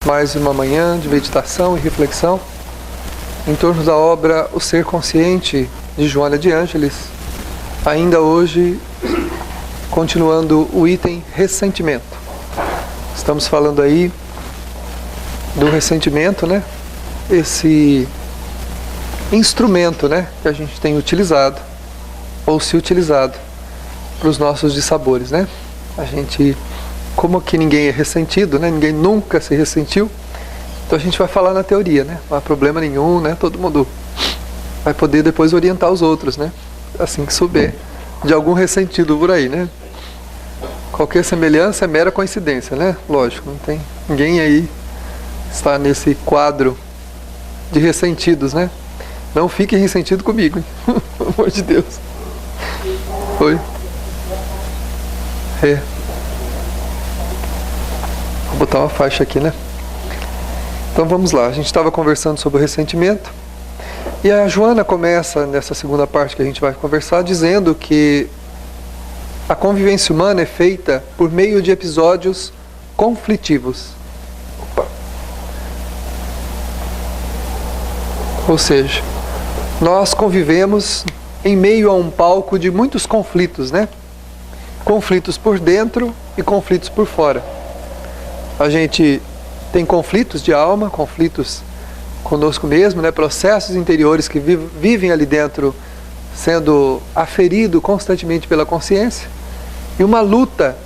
Mais uma manhã de meditação e reflexão em torno da obra O Ser Consciente, de Joana de Ângeles. Ainda hoje, continuando o item ressentimento. Estamos falando aí do ressentimento, né? Esse instrumento, né, que a gente tem utilizado, ou se utilizado, para os nossos dissabores, né? A gente, como que ninguém é ressentido, né? Ninguém nunca se ressentiu, então a gente vai falar na teoria, né? Não há problema nenhum, né? Todo mundo vai poder depois orientar os outros, né? Assim que souber de algum ressentido por aí, né? Qualquer semelhança é mera coincidência, né? Lógico, não tem ninguém aí está nesse quadro de ressentidos, né? Não fique ressentido comigo, hein? Pelo amor de Deus. Oi? Vou botar uma faixa aqui, né? Então vamos lá, a gente estava conversando sobre o ressentimento e a Joana começa nessa segunda parte que a gente vai conversar dizendo que a convivência humana é feita por meio de episódios conflitivos. Ou seja, nós convivemos em meio a um palco de muitos conflitos, né? Conflitos por dentro e conflitos por fora. A gente tem conflitos de alma, conflitos conosco mesmo, né? Processos interiores que vivem ali dentro, sendo aferido constantemente pela consciência, e uma luta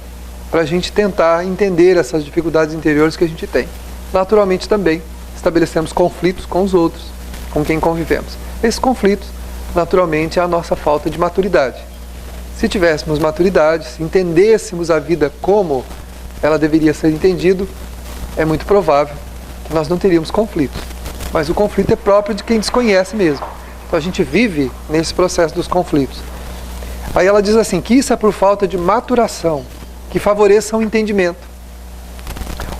para a gente tentar entender essas dificuldades interiores que a gente tem. Naturalmente também estabelecemos conflitos com os outros, com quem convivemos. Esses conflitos, naturalmente, é a nossa falta de maturidade. Se tivéssemos maturidade, se entendêssemos a vida como ela deveria ser entendida, é muito provável que nós não teríamos conflitos. Mas o conflito é próprio de quem desconhece mesmo. Então a gente vive nesse processo dos conflitos. Aí ela diz assim, que isso é por falta de maturação, que favoreça o entendimento.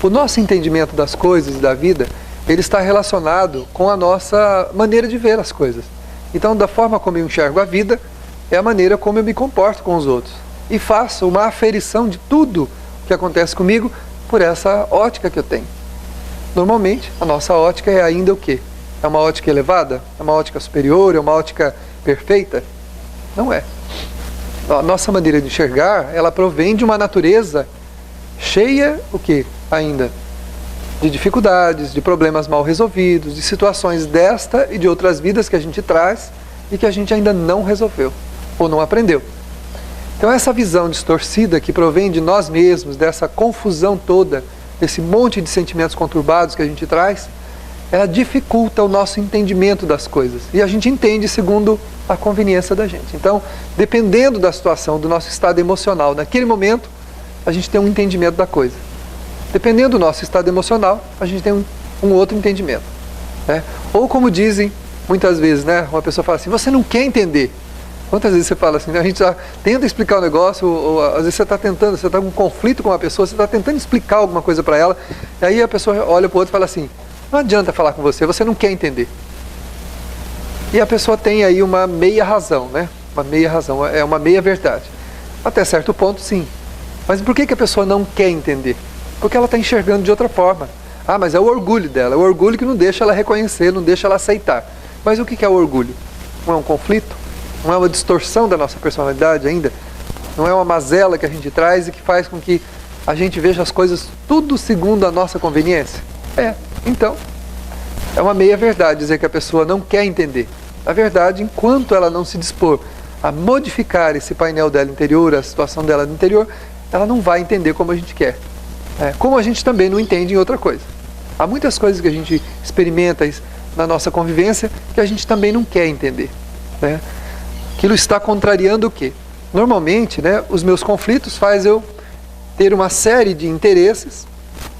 O nosso entendimento das coisas e da vida, ele está relacionado com a nossa maneira de ver as coisas. Então, da forma como eu enxergo a vida, é a maneira como eu me comporto com os outros. E faço uma aferição de tudo que acontece comigo por essa ótica que eu tenho. Normalmente, a nossa ótica é ainda o quê? É uma ótica elevada? É uma ótica superior? É uma ótica perfeita? Não é. A nossa maneira de enxergar, ela provém de uma natureza cheia, o quê? Ainda de dificuldades, de problemas mal resolvidos, de situações desta e de outras vidas que a gente traz e que a gente ainda não resolveu ou não aprendeu. Então essa visão distorcida que provém de nós mesmos, dessa confusão toda, desse monte de sentimentos conturbados que a gente traz, ela dificulta o nosso entendimento das coisas. E a gente entende segundo a conveniência da gente. Então, dependendo da situação, do nosso estado emocional, naquele momento, a gente tem um entendimento da coisa. Dependendo do nosso estado emocional, a gente tem um outro entendimento, né? Ou como dizem muitas vezes, né? Uma pessoa fala assim, você não quer entender. Quantas vezes você fala assim, né? A gente já tenta explicar o negócio, ou às vezes você está com um conflito com uma pessoa, você está tentando explicar alguma coisa para ela, e aí a pessoa olha para o outro e fala assim, não adianta falar com você, você não quer entender. E a pessoa tem aí uma meia razão, né? Uma meia razão, é uma meia verdade. Até certo ponto, sim. Mas por que a pessoa não quer entender? Porque ela está enxergando de outra forma. Ah, mas é o orgulho dela, é o orgulho que não deixa ela reconhecer, não deixa ela aceitar. Mas o que é o orgulho? Não é um conflito? Não é uma distorção da nossa personalidade ainda? Não é uma mazela que a gente traz e que faz com que a gente veja as coisas tudo segundo a nossa conveniência? Então, é uma meia-verdade dizer que a pessoa não quer entender. A verdade, enquanto ela não se dispor a modificar esse painel dela interior, a situação dela no interior, ela não vai entender como a gente quer. Como a gente também não entende em outra coisa. Há muitas coisas que a gente experimenta na nossa convivência que a gente também não quer entender, né? Aquilo está contrariando o quê? Normalmente, né, os meus conflitos fazem eu ter uma série de interesses.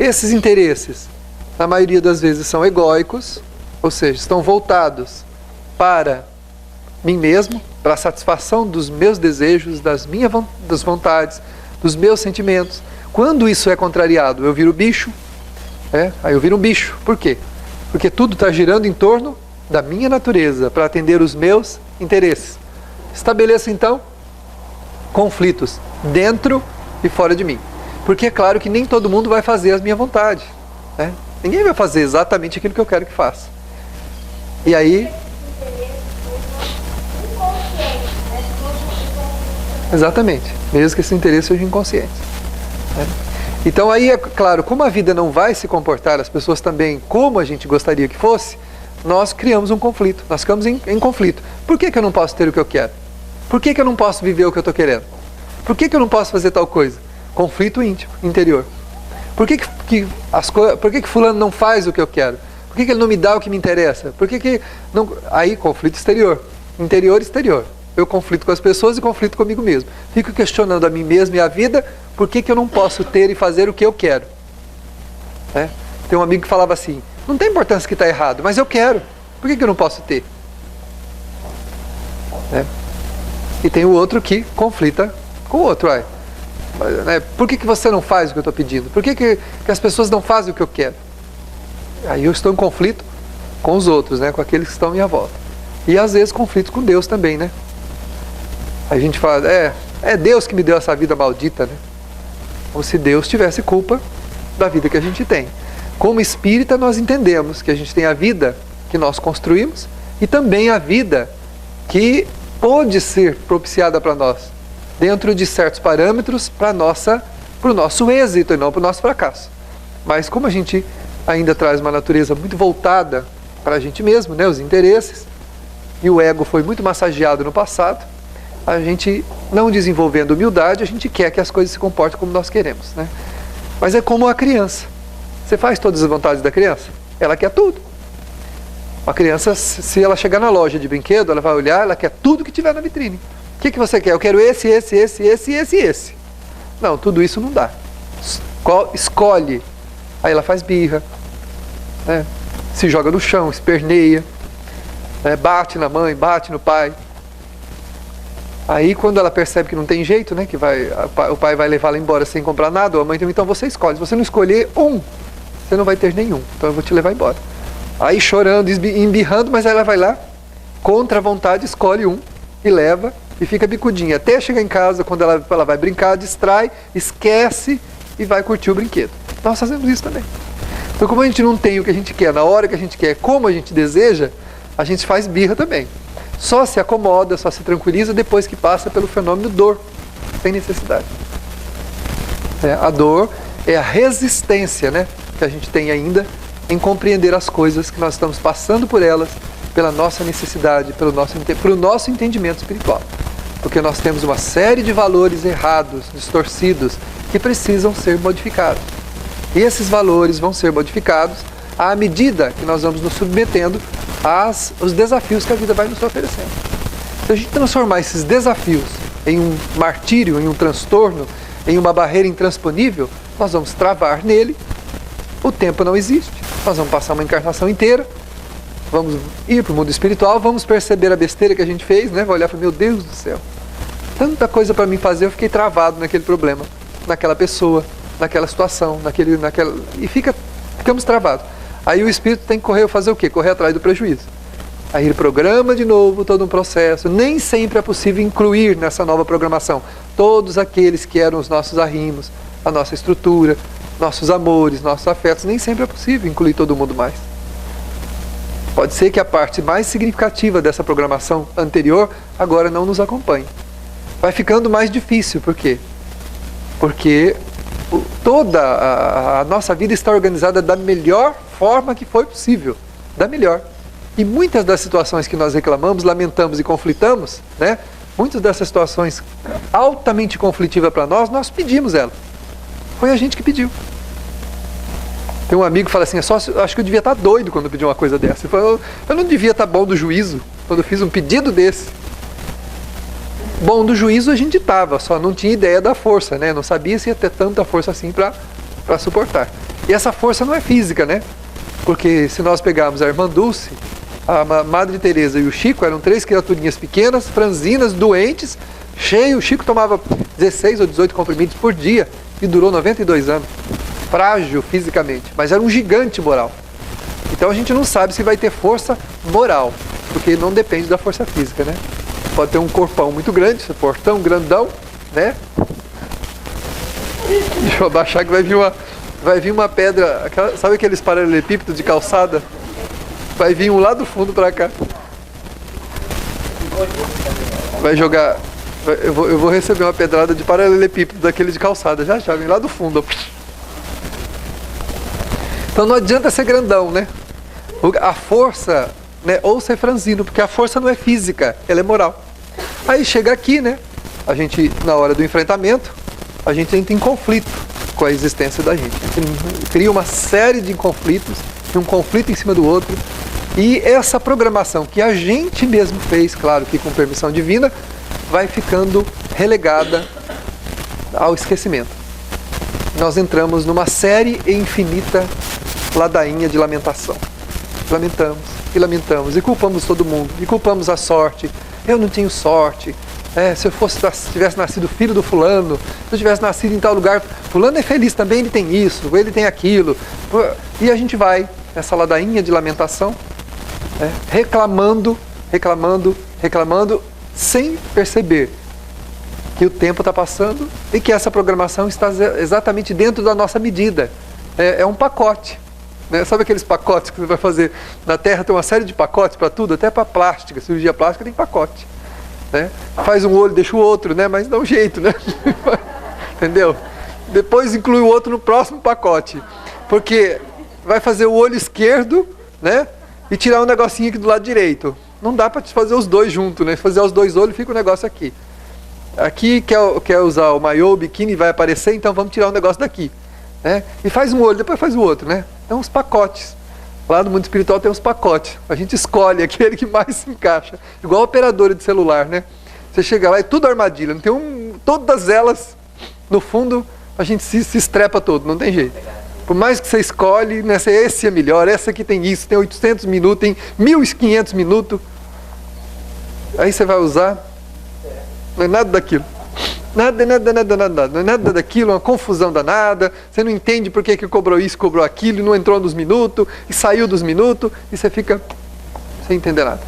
Esses interesses, na maioria das vezes, são egóicos, ou seja, estão voltados para mim mesmo, para a satisfação dos meus desejos, das vontades, dos meus sentimentos. Quando isso é contrariado, eu viro bicho, aí eu viro um bicho. Por quê? Porque tudo está girando em torno da minha natureza, para atender os meus interesses. Estabeleço, então, conflitos dentro e fora de mim. Porque é claro que nem todo mundo vai fazer a minha vontade, né? Ninguém vai fazer exatamente aquilo que eu quero que faça. E aí... Exatamente. Mesmo que esse interesse seja inconsciente. Então aí, é claro, como a vida não vai se comportar, as pessoas também, como a gente gostaria que fosse, nós criamos um conflito. Nós ficamos em conflito. Por que eu não posso ter o que eu quero? Por que eu não posso viver o que eu estou querendo? Por que eu não posso fazer tal coisa? Conflito íntimo, interior. Por que fulano não faz o que eu quero? Por que ele não me dá o que me interessa? Por que não... Aí, conflito exterior. Interior, exterior. Eu conflito com as pessoas e conflito comigo mesmo. Fico questionando a mim mesmo e a vida, por que eu não posso ter e fazer o que eu quero? Tem um amigo que falava assim, não tem importância que está errado, mas eu quero. Por que eu não posso ter? E tem o outro que conflita com o outro. Por que você não faz o que eu estou pedindo? Por que as pessoas não fazem o que eu quero? Aí eu estou em conflito com os outros, com aqueles que estão à minha volta. E às vezes conflito com Deus também, A gente fala, é Deus que me deu essa vida maldita, Como se Deus tivesse culpa da vida que a gente tem. Como espírita, nós entendemos que a gente tem a vida que nós construímos e também a vida que pode ser propiciada para nós, dentro de certos parâmetros para o nosso êxito e não para o nosso fracasso. Mas como a gente ainda traz uma natureza muito voltada para a gente mesmo, os interesses, e o ego foi muito massageado no passado, a gente, não desenvolvendo humildade, a gente quer que as coisas se comportem como nós queremos. Mas é como a criança. Você faz todas as vontades da criança? Ela quer tudo. Uma criança, se ela chegar na loja de brinquedo, ela vai olhar, ela quer tudo que tiver na vitrine. O que você quer? Eu quero esse. Não, tudo isso não dá. Escolhe. Aí ela faz birra, se joga no chão, esperneia, bate na mãe, bate no pai. Aí quando ela percebe que não tem jeito, que o pai vai levá-la embora sem comprar nada, ou a mãe então você escolhe. Se você não escolher você não vai ter nenhum, então eu vou te levar embora. Aí chorando, embirrando, mas aí ela vai lá, contra a vontade, escolhe um e leva e fica bicudinha. Até chegar em casa, quando ela vai brincar, distrai, esquece e vai curtir o brinquedo. Nós fazemos isso também. Então como a gente não tem o que a gente quer, na hora que a gente quer, como a gente deseja, a gente faz birra também. Só se acomoda, só se tranquiliza depois que passa pelo fenômeno dor, sem necessidade. A dor é a resistência, que a gente tem ainda em compreender as coisas que nós estamos passando por elas, pela nossa necessidade, pelo nosso entendimento espiritual. Porque nós temos uma série de valores errados, distorcidos, que precisam ser modificados. E esses valores vão ser modificados à medida que nós vamos nos submetendo aos desafios que a vida vai nos oferecendo. Se a gente transformar esses desafios em um martírio, em um transtorno, em uma barreira intransponível, nós vamos travar nele, o tempo não existe, nós vamos passar uma encarnação inteira, vamos ir para o mundo espiritual, vamos perceber a besteira que a gente fez, vai olhar para meu Deus do céu, tanta coisa para mim fazer, eu fiquei travado naquele problema, naquela pessoa, naquela situação, e ficamos travados. Aí o espírito tem que fazer o quê? Correr atrás do prejuízo. Aí ele programa de novo todo um processo. Nem sempre é possível incluir nessa nova programação todos aqueles que eram os nossos arrimos, a nossa estrutura, nossos amores, nossos afetos. Nem sempre é possível incluir todo mundo mais. Pode ser que a parte mais significativa dessa programação anterior agora não nos acompanhe. Vai ficando mais difícil. Por quê? Porque toda a nossa vida está organizada da melhor forma que foi possível, da melhor. E muitas das situações que nós reclamamos, lamentamos e conflitamos, muitas dessas situações altamente conflitivas para nós pedimos ela. Foi a gente que pediu. Tem um amigo que fala assim, acho que eu devia estar doido quando eu pedi uma coisa dessa. Ele falou, eu não devia estar bom do juízo quando eu fiz um pedido desse. Bom do juízo a gente estava, só não tinha ideia da força, não sabia se ia ter tanta força assim para suportar. E essa força não é física, porque se nós pegarmos a irmã Dulce, a Madre Teresa e o Chico, eram 3 criaturinhas pequenas, franzinas, doentes, cheios. O Chico tomava 16 ou 18 comprimidos por dia e durou 92 anos. Frágil fisicamente, mas era um gigante moral. Então a gente não sabe se vai ter força moral, porque não depende da força física, Pode ter um corpão muito grande, esse portão grandão, Deixa eu abaixar que vai vir vai vir uma pedra, sabe aqueles paralelepípedos de calçada? Vai vir um lá do fundo para cá. Vai jogar, eu vou receber uma pedrada de paralelepípedo daquele de calçada, já vem lá do fundo. Então não adianta ser grandão, né? A força, né? Ou ser franzino, porque a força não é física, ela é moral. Aí chega aqui, né? A gente, na hora do enfrentamento, a gente entra em conflito com a existência da gente. A gente cria uma série de conflitos, um conflito em cima do outro. E essa programação que a gente mesmo fez, claro que com permissão divina, vai ficando relegada ao esquecimento. Nós entramos numa série infinita ladainha de lamentação. Lamentamos e lamentamos e culpamos todo mundo, e culpamos a sorte. Eu não tenho sorte. Se eu tivesse nascido filho do fulano, se eu tivesse nascido em tal lugar, fulano é feliz também, ele tem isso, ele tem aquilo. E a gente vai nessa ladainha de lamentação, reclamando, sem perceber que o tempo está passando e que essa programação está exatamente dentro da nossa medida. É um pacote. Né? Sabe aqueles pacotes que você vai fazer na Terra? Tem uma série de pacotes para tudo, até para plástica, cirurgia plástica tem pacote. Né? Faz um olho, deixa o outro, né? Mas dá um jeito, né? Entendeu? Depois inclui o outro no próximo pacote. Porque vai fazer o olho esquerdo, né? E tirar um negocinho aqui do lado direito. Não dá para fazer os dois juntos, né? Fazer os dois olhos, fica o negócio aqui. Aqui quer usar o maiô, o biquíni, vai aparecer, então vamos tirar um negócio daqui. Né? E faz um olho, depois faz o outro, né? Então os pacotes. Lá no mundo espiritual tem uns pacotes. A gente escolhe aquele que mais se encaixa. Igual a operadora de celular, né? Você chega lá e tudo armadilha. Não tem todas elas, no fundo, a gente se estrepa todo, não tem jeito. Por mais que você escolhe, né, esse é melhor, essa aqui tem isso, tem 800 minutos, tem 1500 minutos. Aí você vai usar, não é nada daquilo. Nada. Não é nada daquilo, uma confusão danada. Você não entende por que cobrou isso, cobrou aquilo, e não entrou nos minutos, e saiu dos minutos, e você fica sem entender nada.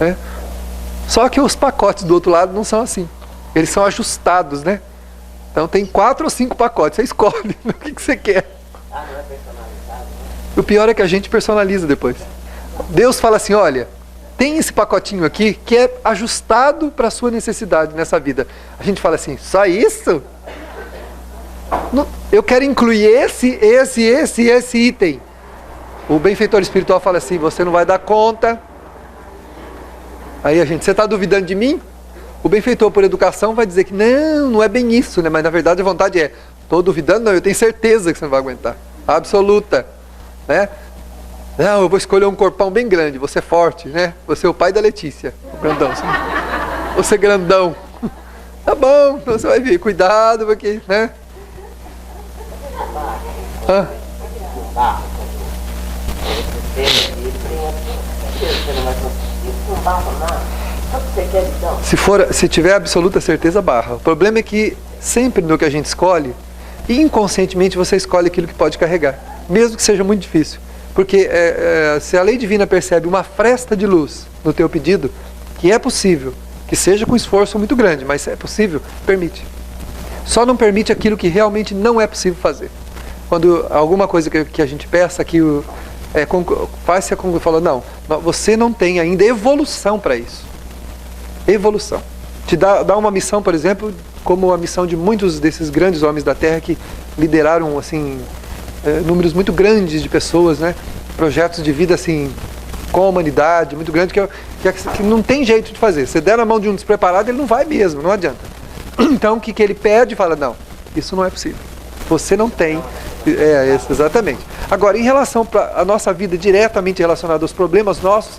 Né? Só que os pacotes do outro lado não são assim. Eles são ajustados, né? Então tem 4 ou 5 pacotes, você escolhe o que você quer. Não é personalizado, né? O pior é que a gente personaliza depois. Deus fala assim, olha, tem esse pacotinho aqui que é ajustado para a sua necessidade nessa vida. A gente fala assim, só isso? Eu quero incluir esse item. O benfeitor espiritual fala assim, você não vai dar conta. Aí a gente, você está duvidando de mim? O benfeitor por educação vai dizer que não é bem isso, né? Mas na verdade a vontade é, estou duvidando, não, eu tenho certeza que você não vai aguentar. Absoluta. Né? Não, eu vou escolher um corpão bem grande, você é forte, né? Você é o pai da Letícia, o grandão. Você é grandão. Tá bom, então você vai ver, cuidado, porque, né? Se tiver absoluta certeza, barra. O problema é que sempre no que a gente escolhe, inconscientemente você escolhe aquilo que pode carregar, mesmo que seja muito difícil. Porque se a lei divina percebe uma fresta de luz no teu pedido, que é possível, que seja com esforço muito grande, mas é possível, permite. Só não permite aquilo que realmente não é possível fazer. Quando alguma coisa que a gente peça, que faz-se como falou, não, você não tem ainda evolução para isso. Evolução. Te dá uma missão, por exemplo, como a missão de muitos desses grandes homens da Terra que lideraram, assim, números muito grandes de pessoas, né? Projetos de vida assim, com a humanidade, muito grande, que não tem jeito de fazer. Se der na mão de um despreparado, ele não vai mesmo, não adianta. Então o que ele pede? Fala, não, isso não é possível. Você não tem. Exatamente. Agora, em relação à nossa vida diretamente relacionada aos problemas nossos,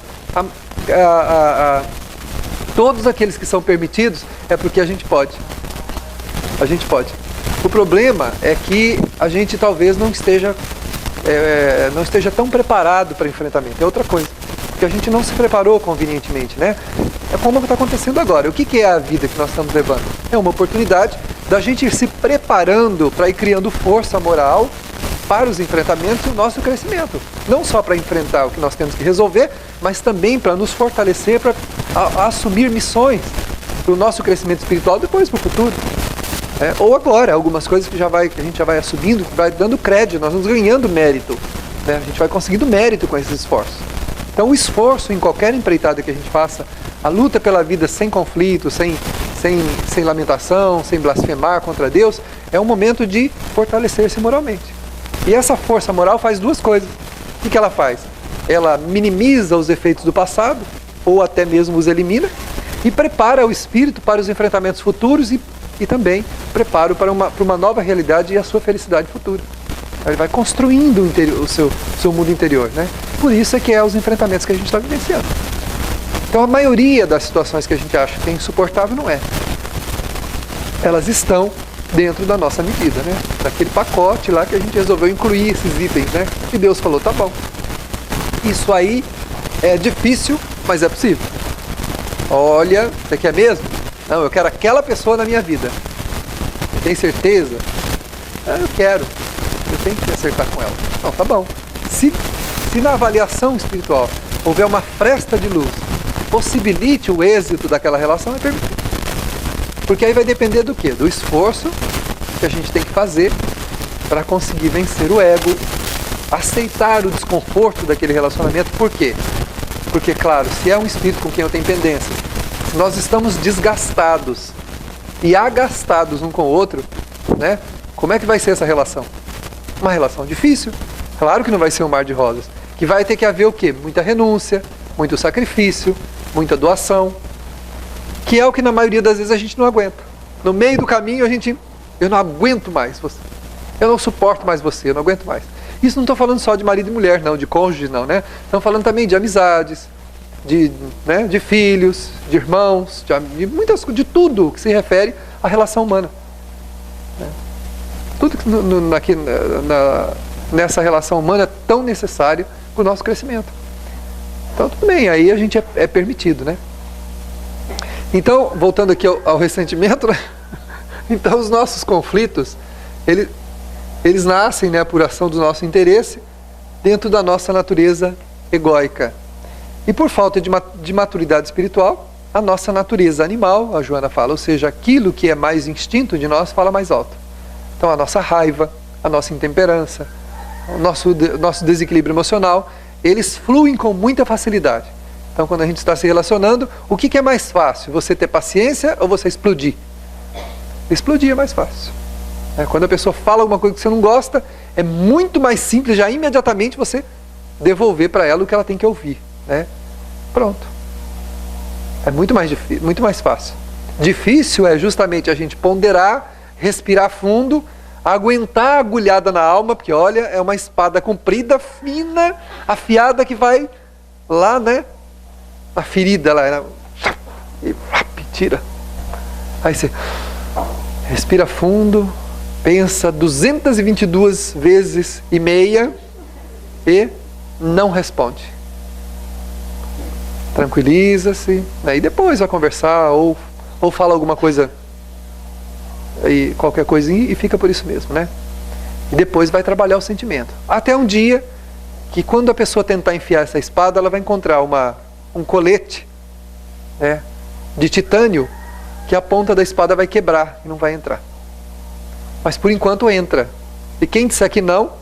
todos aqueles que são permitidos é porque a gente pode. A gente pode. O problema é que a gente talvez não esteja tão preparado para enfrentamento. É outra coisa. Porque a gente não se preparou convenientemente, né? É como está acontecendo agora. O que é a vida que nós estamos levando? É uma oportunidade da gente ir se preparando para ir criando força moral para os enfrentamentos e o nosso crescimento. Não só para enfrentar o que nós temos que resolver, mas também para nos fortalecer, para assumir missões para o nosso crescimento espiritual depois para o futuro. Ou agora, algumas coisas que a gente já vai assumindo, que vai dando crédito, nós vamos ganhando mérito, né? A gente vai conseguindo mérito com esses esforços. Então o esforço em qualquer empreitada que a gente faça, a luta pela vida sem conflito, sem lamentação, sem blasfemar contra Deus, é um momento de fortalecer-se moralmente. E essa força moral faz duas coisas. O que ela faz? Ela minimiza os efeitos do passado, ou até mesmo os elimina, e prepara o espírito para os enfrentamentos futuros e também prepara para uma nova realidade e a sua felicidade futura. Ele vai construindo o seu mundo interior, né? Por isso é que é os enfrentamentos que a gente está vivenciando. Então a maioria das situações que a gente acha que é insuportável não é. Elas estão dentro da nossa medida, né? Daquele pacote lá que a gente resolveu incluir esses itens, né? E Deus falou, tá bom. Isso aí é difícil, mas é possível. Olha, você quer mesmo? Não, eu quero aquela pessoa na minha vida. Você tem certeza? Eu quero. Eu tenho que acertar com ela. Não, tá bom. Se na avaliação espiritual houver uma fresta de luz, possibilite o êxito daquela relação, é permitido. Porque aí vai depender do quê? Do esforço que a gente tem que fazer para conseguir vencer o ego, aceitar o desconforto daquele relacionamento. Por quê? Porque, claro, se é um espírito com quem eu tenho pendências, se nós estamos desgastados e agastados um com o outro, né? Como é que vai ser essa relação? Uma relação difícil. Claro que não vai ser um mar de rosas. Que vai ter que haver o quê? Muita renúncia, muito sacrifício, muita doação. Que é o que na maioria das vezes a gente não aguenta. No meio do caminho eu não aguento mais você. Eu não suporto mais você, eu não aguento mais. Isso não estou falando só de marido e mulher, não, de cônjuge, não, né? Estamos falando também de amizades, de filhos, de irmãos, de tudo que se refere à relação humana. Né? Tudo que nessa relação humana é tão necessário para o nosso crescimento. Então, tudo bem, aí a gente é permitido, né? Então, voltando aqui ao ressentimento, né? Então os nossos conflitos, eles nascem, né, por ação do nosso interesse dentro da nossa natureza egóica. E por falta de maturidade espiritual, a nossa natureza animal, a Joana fala, ou seja, aquilo que é mais instinto de nós, fala mais alto. Então a nossa raiva, a nossa intemperança, o nosso desequilíbrio emocional, eles fluem com muita facilidade. Então quando a gente está se relacionando, o que é mais fácil? Você ter paciência ou você explodir? Explodir é mais fácil. Quando a pessoa fala alguma coisa que você não gosta, é muito mais simples já imediatamente você devolver para ela o que ela tem que ouvir, né? Pronto. É muito mais fácil. Difícil é justamente a gente ponderar, respirar fundo, aguentar a agulhada na alma, porque olha, é uma espada comprida, fina, afiada que vai lá, né? Na ferida lá, e tira. Aí você respira fundo, pensa 222 vezes e meia e não responde. Tranquiliza-se, aí depois vai conversar ou fala alguma coisa, aí, qualquer coisinha e fica por isso mesmo, né? E depois vai trabalhar o sentimento. Até um dia que quando a pessoa tentar enfiar essa espada, ela vai encontrar um colete, né, de titânio, que a ponta da espada vai quebrar e não vai entrar. Mas por enquanto entra. E quem disser que não,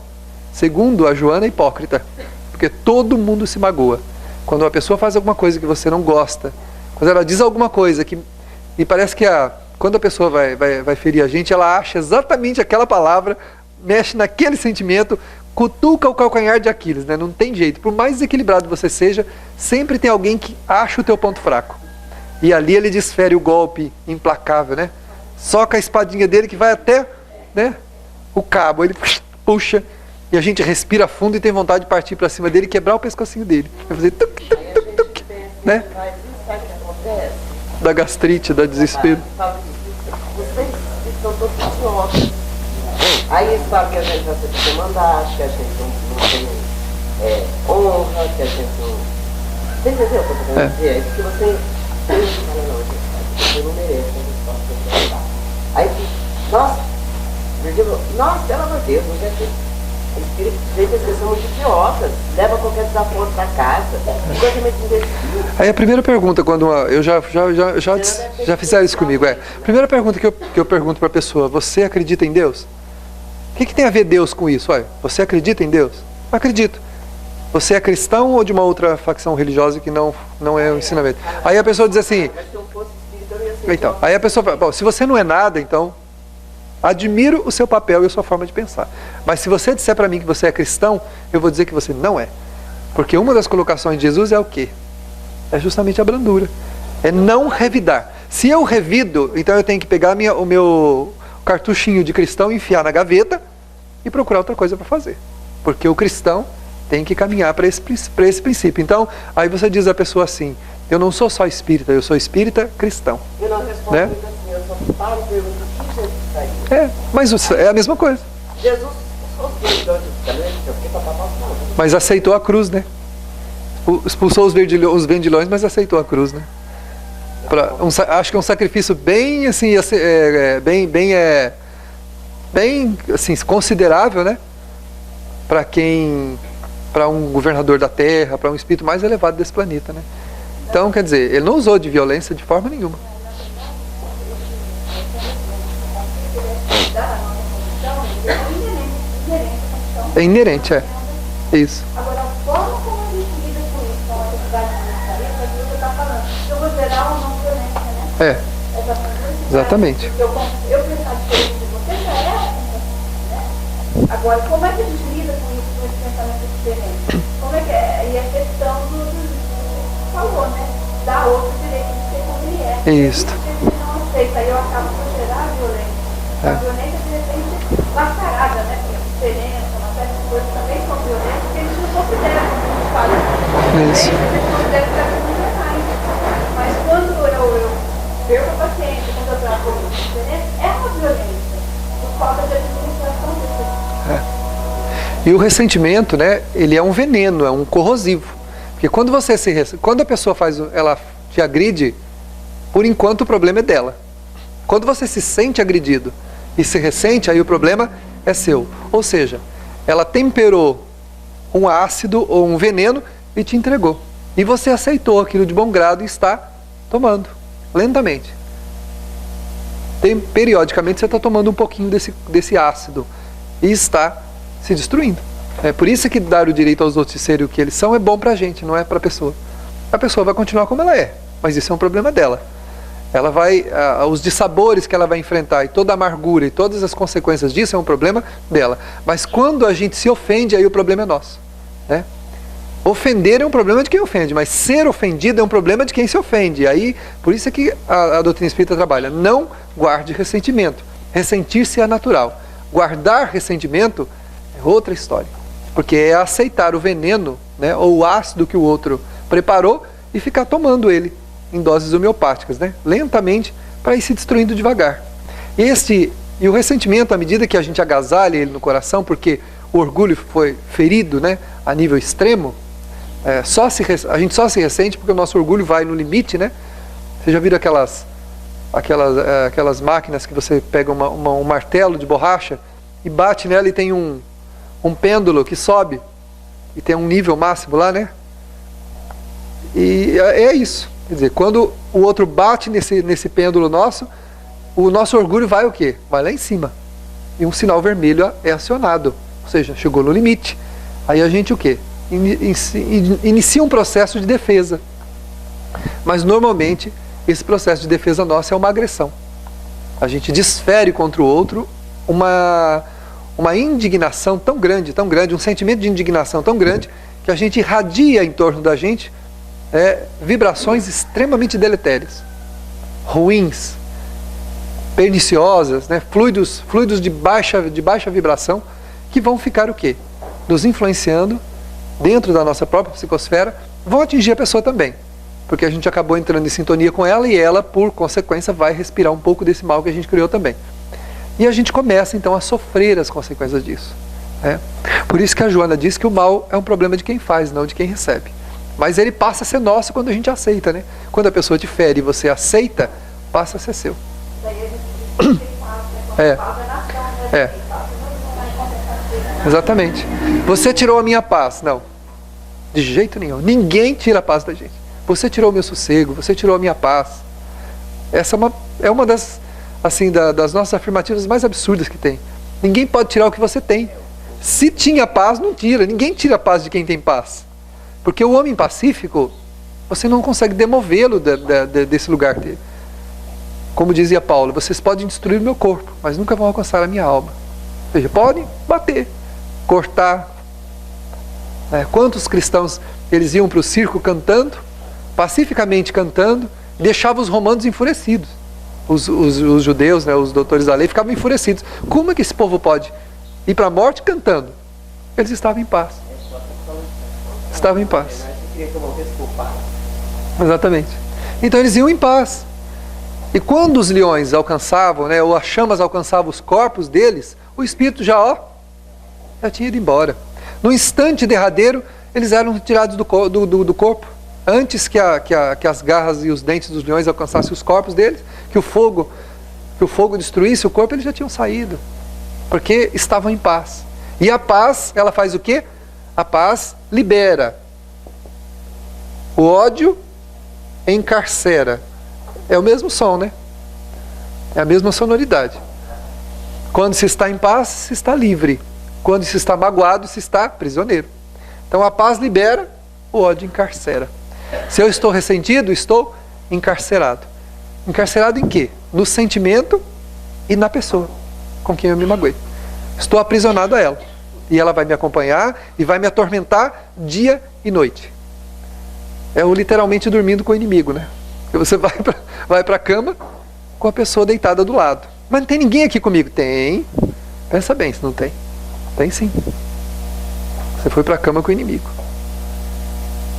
segundo a Joana, é hipócrita. Porque todo mundo se magoa. Quando uma pessoa faz alguma coisa que você não gosta, quando ela diz alguma coisa que... E parece que quando a pessoa vai ferir a gente, ela acha exatamente aquela palavra, mexe naquele sentimento, cutuca o calcanhar de Aquiles, né? Não tem jeito. Por mais desequilibrado você seja, sempre tem alguém que acha o teu ponto fraco. E ali ele desfere o golpe implacável, né? Soca a espadinha dele que vai até, né, o cabo. Ele puxa e a gente respira fundo e tem vontade de partir para cima dele e quebrar o pescocinho dele. Vai fazer tuc, tuc, tuc, tuc, né? Da gastrite, da desespero. Vocês estão todos loucos. Aí eles falam que a gente vai ser comandante, que a gente não tem honra, que a gente não... Você entendeu o que eu estou querendo dizer? É que você... Você não merece, a gente pode ajudar. Aí, nossa, pelo amor de Deus, não quer que... Eles Gente, as pessoas são muito idiotas. Leva qualquer desaforo pra casa. Aí a primeira pergunta, quando eu já fizeram isso comigo, primeira pergunta que eu pergunto para a pessoa: você acredita em Deus? O que tem a ver Deus com isso? Olha, você acredita em Deus? Eu acredito. Você é cristão ou de uma outra facção religiosa que não é o ensinamento? Aí a pessoa diz assim... Então, aí a pessoa fala: bom, se você não é nada, então admiro o seu papel e a sua forma de pensar. Mas se você disser para mim que você é cristão, eu vou dizer que você não é. Porque uma das colocações de Jesus é o quê? É justamente a brandura. É não revidar. Se eu revido, então eu tenho que pegar o meu cartuchinho de cristão, enfiar na gaveta e procurar outra coisa para fazer. Porque o cristão tem que caminhar para esse princípio. Então, aí você diz à pessoa assim: eu não sou só espírita, eu sou espírita cristão. Eu não respondo muito assim, eu só paro e pergunto o que Jesus saiu. Mas é a mesma coisa. Jesus mas aceitou a cruz, né? Expulsou os vendilhões, mas aceitou a cruz, né? Acho que é um sacrifício bem assim, bem assim, considerável, né? Para um governador da terra, para um espírito mais elevado desse planeta, né? Então, quer dizer, ele não usou de violência de forma nenhuma. É inerente, isso. Agora, a forma como a gente lida com isso, com a atividade de é aquilo que você está falando. Eu vou gerar uma não violência, né? Exatamente. Eu pensar diferente de você já é assim, né? Agora, como é que a gente lida com isso, com esse pensamento diferente? Como é que é? E a questão do falou, né? Dar outro direito de ser como ele é. Isso. Se ele não aceita, aí eu acabo por gerar a violência. A violência, de repente, mascarada, né? Porque a diferença, uma série de coisas também são violentas, porque eles não consideram, como a gente fala. Isso. Eles consideram que é muito mais. Mas quando eu perco a paciência, quando eu trago coisas diferentes, é uma violência. Por falta de administração desse. E o ressentimento, né? Ele é um veneno, é um corrosivo. Porque quando a pessoa ela te agride, por enquanto o problema é dela. Quando você se sente agredido e se ressente, aí o problema é seu. Ou seja, ela temperou um ácido ou um veneno e te entregou. E você aceitou aquilo de bom grado e está tomando, lentamente. Periodicamente você está tomando um pouquinho desse ácido e está se destruindo. É por isso que dar o direito aos outros de serem o que eles são é bom para a gente, não é para a pessoa. A pessoa vai continuar como ela é, mas isso é um problema dela. Ela vai, os dissabores que ela vai enfrentar e toda a amargura e todas as consequências disso é um problema dela. Mas quando a gente se ofende, aí o problema é nosso, né? Ofender é um problema de quem ofende, mas ser ofendido é um problema de quem se ofende. Aí, por isso é que a doutrina espírita trabalha: não guarde ressentimento. Ressentir-se é natural. Guardar ressentimento é outra história, porque é aceitar o veneno, né, ou o ácido que o outro preparou e ficar tomando ele em doses homeopáticas, né, lentamente, para ir se destruindo devagar. E o ressentimento, à medida que a gente agasalha ele no coração, porque o orgulho foi ferido, né, a nível extremo, a gente só se ressente porque o nosso orgulho vai no limite, né? Você já viram aquelas máquinas que você pega um martelo de borracha e bate nela e tem um pêndulo que sobe e tem um nível máximo lá, né? E é isso. Quer dizer, quando o outro bate nesse pêndulo nosso, o nosso orgulho vai o quê? Vai lá em cima. E um sinal vermelho é acionado. Ou seja, chegou no limite. Aí a gente o quê? Inicia um processo de defesa. Mas normalmente esse processo de defesa nosso é uma agressão. A gente desfere contra o outro uma indignação tão grande, um sentimento de indignação tão grande, que a gente irradia em torno da gente vibrações extremamente deletérias, ruins, perniciosas, né? fluidos de baixa vibração, que vão ficar o quê? Nos influenciando dentro da nossa própria psicosfera, vão atingir a pessoa também, porque a gente acabou entrando em sintonia com ela e ela, por consequência, vai respirar um pouco desse mal que a gente criou também. E a gente começa então a sofrer as consequências disso, né? Por isso que a Joana diz que o mal é um problema de quem faz, não de quem recebe. Mas ele passa a ser nosso quando a gente aceita, né? Quando a pessoa te fere e você aceita, passa a ser seu. Exatamente. Você tirou a minha paz. Não. De jeito nenhum. Ninguém tira a paz da gente. Você tirou o meu sossego, você tirou a minha paz. Essa é uma das, assim, das nossas afirmativas mais absurdas que tem. Ninguém pode tirar o que você tem. Se tinha paz, não tira. Ninguém tira a paz de quem tem paz. Porque o homem pacífico, você não consegue demovê-lo desse lugar dele. Como dizia Paulo, vocês podem destruir o meu corpo, mas nunca vão alcançar a minha alma. Ou seja, podem bater, cortar. Quantos cristãos, eles iam para o circo cantando, pacificamente cantando, deixavam os romanos enfurecidos. Os judeus, os doutores da lei, ficavam enfurecidos. Como é que esse povo pode ir para a morte cantando? Eles estavam em paz. Estavam em paz. Exatamente. Então eles iam em paz. E quando os leões alcançavam, ou as chamas alcançavam os corpos deles, o espírito já tinha ido embora. No instante derradeiro, eles eram retirados do corpo. Antes que as garras e os dentes dos leões alcançassem os corpos deles, que o fogo destruísse o corpo, eles já tinham saído. Porque estavam em paz. E a paz, ela faz o quê? A paz libera. O ódio encarcera. É o mesmo som, né? É a mesma sonoridade. Quando se está em paz, se está livre. Quando se está magoado, se está prisioneiro. Então a paz libera, o ódio encarcera. Se eu estou ressentido, estou encarcerado. Encarcerado em quê? No sentimento e na pessoa com quem eu me magoei. Estou aprisionado a ela. E ela vai me acompanhar e vai me atormentar dia e noite. É o literalmente dormindo com o inimigo, né? Porque você vai para a cama com a pessoa deitada do lado. Mas não tem ninguém aqui comigo. Tem. Pensa bem se não tem. Tem sim. Você foi para a cama com o inimigo.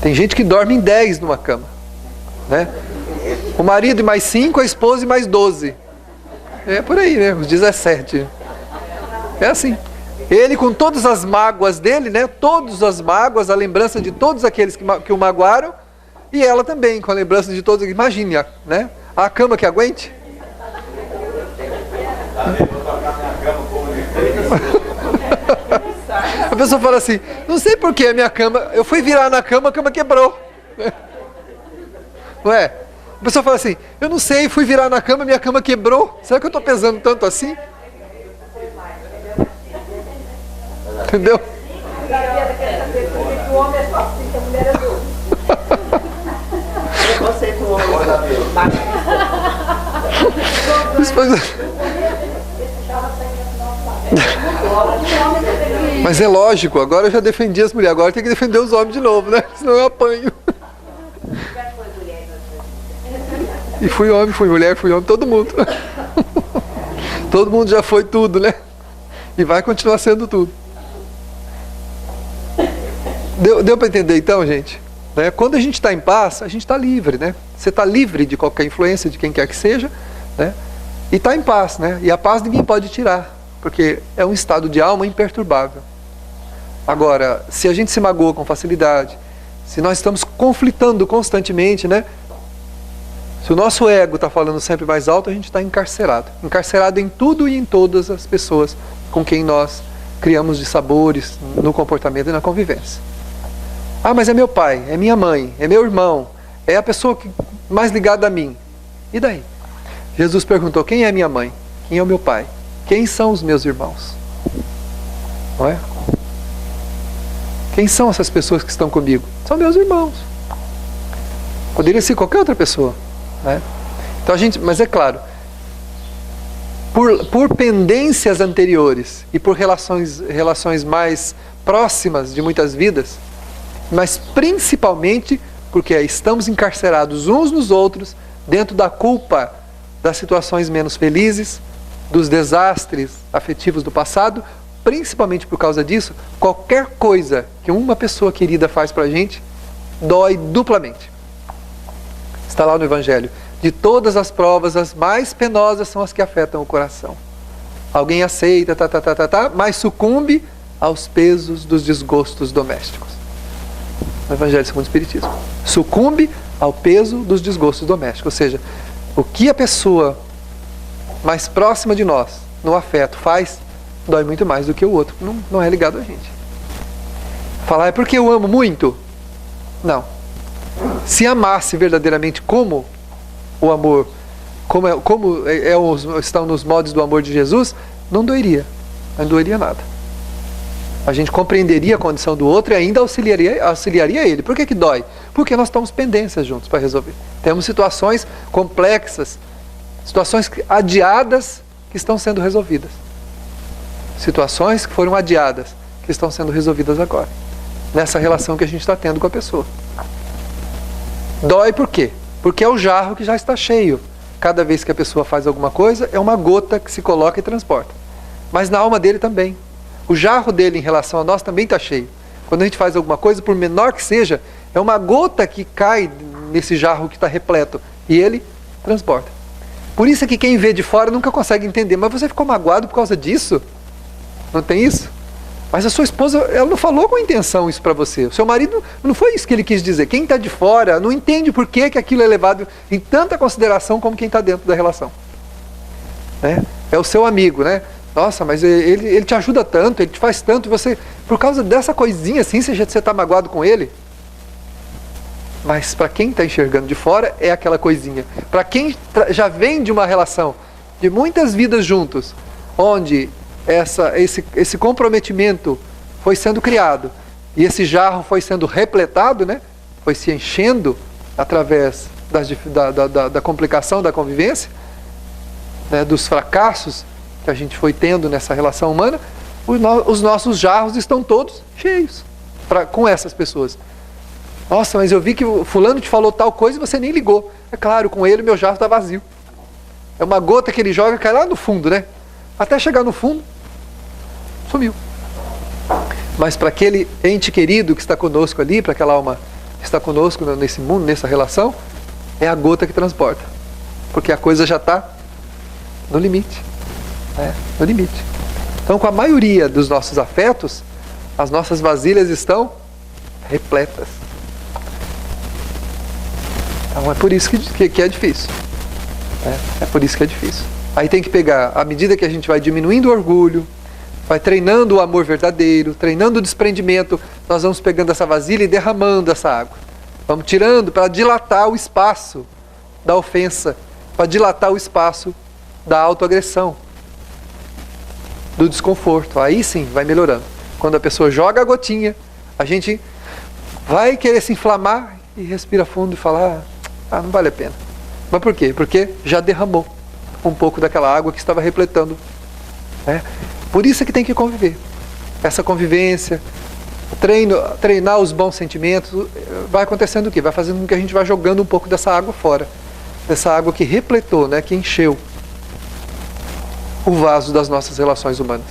Tem gente que dorme em 10 numa cama, né? O marido e mais 5, a esposa e mais 12. É por aí, né? Os 17. É assim. Ele com todas as mágoas dele, né? Todas as mágoas, a lembrança de todos aqueles que o magoaram. E ela também, com a lembrança de todos. Imagine, né? A cama que aguente. A pessoa fala assim, não sei por que a minha cama, eu fui virar na cama, a cama quebrou. Não é? A pessoa fala assim, eu não sei, fui virar na cama, minha cama quebrou. Será que eu estou pesando tanto assim? Entendeu? O homem é só assim, que a mulher é doce. Mas é lógico, agora eu já defendi as mulheres, agora tem que defender os homens de novo, né? Senão eu apanho. E fui homem, fui mulher, fui homem, todo mundo. Todo mundo já foi tudo, né? E vai continuar sendo tudo. Deu para entender então, gente? Né? Quando a gente está em paz, a gente está livre, né? Você está livre de qualquer influência, de quem quer que seja, né? E está em paz, né? E a paz ninguém pode tirar, porque é um estado de alma imperturbável. Agora, se a gente se magoa com facilidade, se nós estamos conflitando constantemente, né? Se o nosso ego está falando sempre mais alto, a gente está encarcerado. Encarcerado em tudo e em todas as pessoas com quem nós criamos dissabores no comportamento e na convivência. Ah, mas é meu pai, é minha mãe, é meu irmão, é a pessoa mais ligada a mim. E daí? Jesus perguntou, quem é minha mãe? Quem é o meu pai? Quem são os meus irmãos? Não é? Quem são essas pessoas que estão comigo? São meus irmãos. Poderia ser qualquer outra pessoa, né? Então mas é claro, por pendências anteriores e por relações mais próximas de muitas vidas, mas principalmente porque estamos encarcerados uns nos outros dentro da culpa das situações menos felizes, dos desastres afetivos do passado. Principalmente por causa disso, qualquer coisa que uma pessoa querida faz pra gente, dói duplamente. Está lá no Evangelho. De todas as provas, as mais penosas são as que afetam o coração. Alguém aceita, mas sucumbe aos pesos dos desgostos domésticos. No Evangelho segundo o Espiritismo. Sucumbe ao peso dos desgostos domésticos. Ou seja, o que a pessoa mais próxima de nós, no afeto, faz, dói muito mais do que o outro, não é ligado a gente. Falar, é porque eu amo muito? Não. Se amasse verdadeiramente como o amor, estão nos modos do amor de Jesus, não doeria nada. A gente compreenderia a condição do outro e ainda auxiliaria ele. Por que dói? Porque nós estamos pendências juntos para resolver. Temos situações complexas, situações adiadas que estão sendo resolvidas. Situações que foram adiadas, que estão sendo resolvidas agora. Nessa relação que a gente está tendo com a pessoa. Dói por quê? Porque é o jarro que já está cheio. Cada vez que a pessoa faz alguma coisa, é uma gota que se coloca e transporta. Mas na alma dele também. O jarro dele em relação a nós também está cheio. Quando a gente faz alguma coisa, por menor que seja, é uma gota que cai nesse jarro que está repleto. E ele transporta. Por isso é que quem vê de fora nunca consegue entender. Mas você ficou magoado por causa disso? Não tem isso? Mas a sua esposa, ela não falou com intenção isso para você. O seu marido, não foi isso que ele quis dizer. Quem está de fora não entende por que aquilo é levado em tanta consideração como quem está dentro da relação. Né? É o seu amigo, né? Nossa, mas ele te ajuda tanto, ele te faz tanto, você, por causa dessa coisinha assim, você está magoado com ele? Mas para quem está enxergando de fora, é aquela coisinha. Para quem já vem de uma relação, de muitas vidas juntos, onde esse comprometimento foi sendo criado, e esse jarro foi sendo repletado, né? Foi se enchendo através da complicação da convivência, né? Dos fracassos que a gente foi tendo nessa relação humana, os nossos jarros estão todos cheios com essas pessoas. Nossa, mas eu vi que o fulano te falou tal coisa e você nem ligou. É claro, com ele meu jarro está vazio. É uma gota que ele joga, cai lá no fundo, né? Até chegar no fundo, sumiu. Mas para aquele ente querido que está conosco ali, para aquela alma que está conosco nesse mundo, nessa relação, é a gota que transporta. Porque a coisa já está no limite. No limite. Então, com a maioria dos nossos afetos, as nossas vasilhas estão repletas. Então, é por isso que é difícil. É por isso que é difícil. Aí tem que pegar, à medida que a gente vai diminuindo o orgulho, vai treinando o amor verdadeiro, treinando o desprendimento, nós vamos pegando essa vasilha e derramando essa água. Vamos tirando para dilatar o espaço da ofensa, para dilatar o espaço da autoagressão, do desconforto. Aí sim, vai melhorando. Quando a pessoa joga a gotinha, a gente vai querer se inflamar e respira fundo e fala, não vale a pena. Mas por quê? Porque já derramou um pouco daquela água que estava repletando. Por isso é que tem que conviver. Essa convivência, treinar os bons sentimentos, vai acontecendo o quê? Vai fazendo com que a gente vá jogando um pouco dessa água fora. Dessa água que repletou, que encheu o vaso das nossas relações humanas.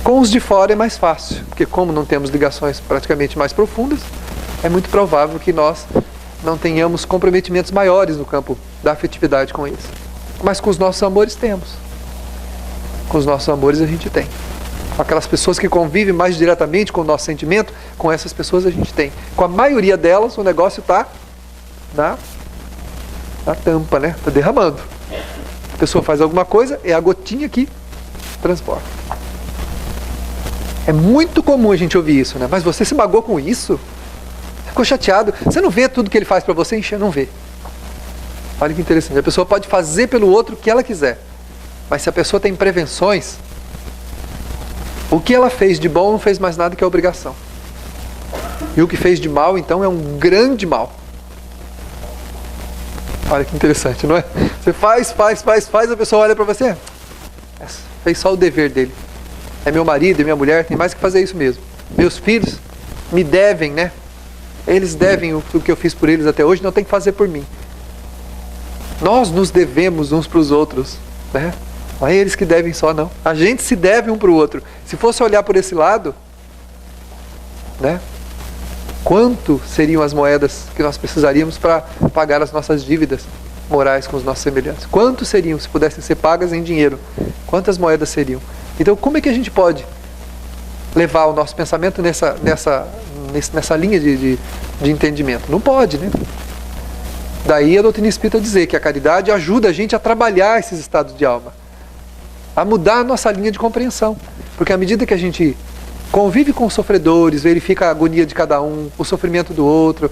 Com os de fora é mais fácil, porque como não temos ligações praticamente mais profundas, é muito provável que nós não tenhamos comprometimentos maiores no campo da afetividade com eles. Mas com os nossos amores temos. Com os nossos amores a gente tem. Com aquelas pessoas que convivem mais diretamente com o nosso sentimento, com essas pessoas a gente tem. Com a maioria delas o negócio está na tampa, está derramando. A pessoa faz alguma coisa, é a gotinha que transporta. É muito comum a gente ouvir isso, mas você se magoou com isso? Ficou chateado? Você não vê tudo que ele faz para você encher? Não vê. Olha que interessante. A pessoa pode fazer pelo outro o que ela quiser. Mas se a pessoa tem prevenções, o que ela fez de bom não fez mais nada que a obrigação. E o que fez de mal, então, é um grande mal. Olha que interessante, não é? Você faz, a pessoa olha para você, fez só o dever dele. É meu marido, é minha mulher, tem mais que fazer isso mesmo. Meus filhos me devem, Eles devem o que eu fiz por eles até hoje, não tem que fazer por mim. Nós nos devemos uns para os outros, Não é eles que devem só, não. A gente se deve um para o outro. Se fosse olhar por esse lado, quanto seriam as moedas que nós precisaríamos para pagar as nossas dívidas morais com os nossos semelhantes? Quanto seriam se pudessem ser pagas em dinheiro? Quantas moedas seriam? Então, como é que a gente pode levar o nosso pensamento nessa linha de entendimento? Não pode, Daí a doutrina espírita dizer que a caridade ajuda a gente a trabalhar esses estados de alma, a mudar a nossa linha de compreensão. Porque à medida que a gente convive com os sofredores, verifica a agonia de cada um, o sofrimento do outro,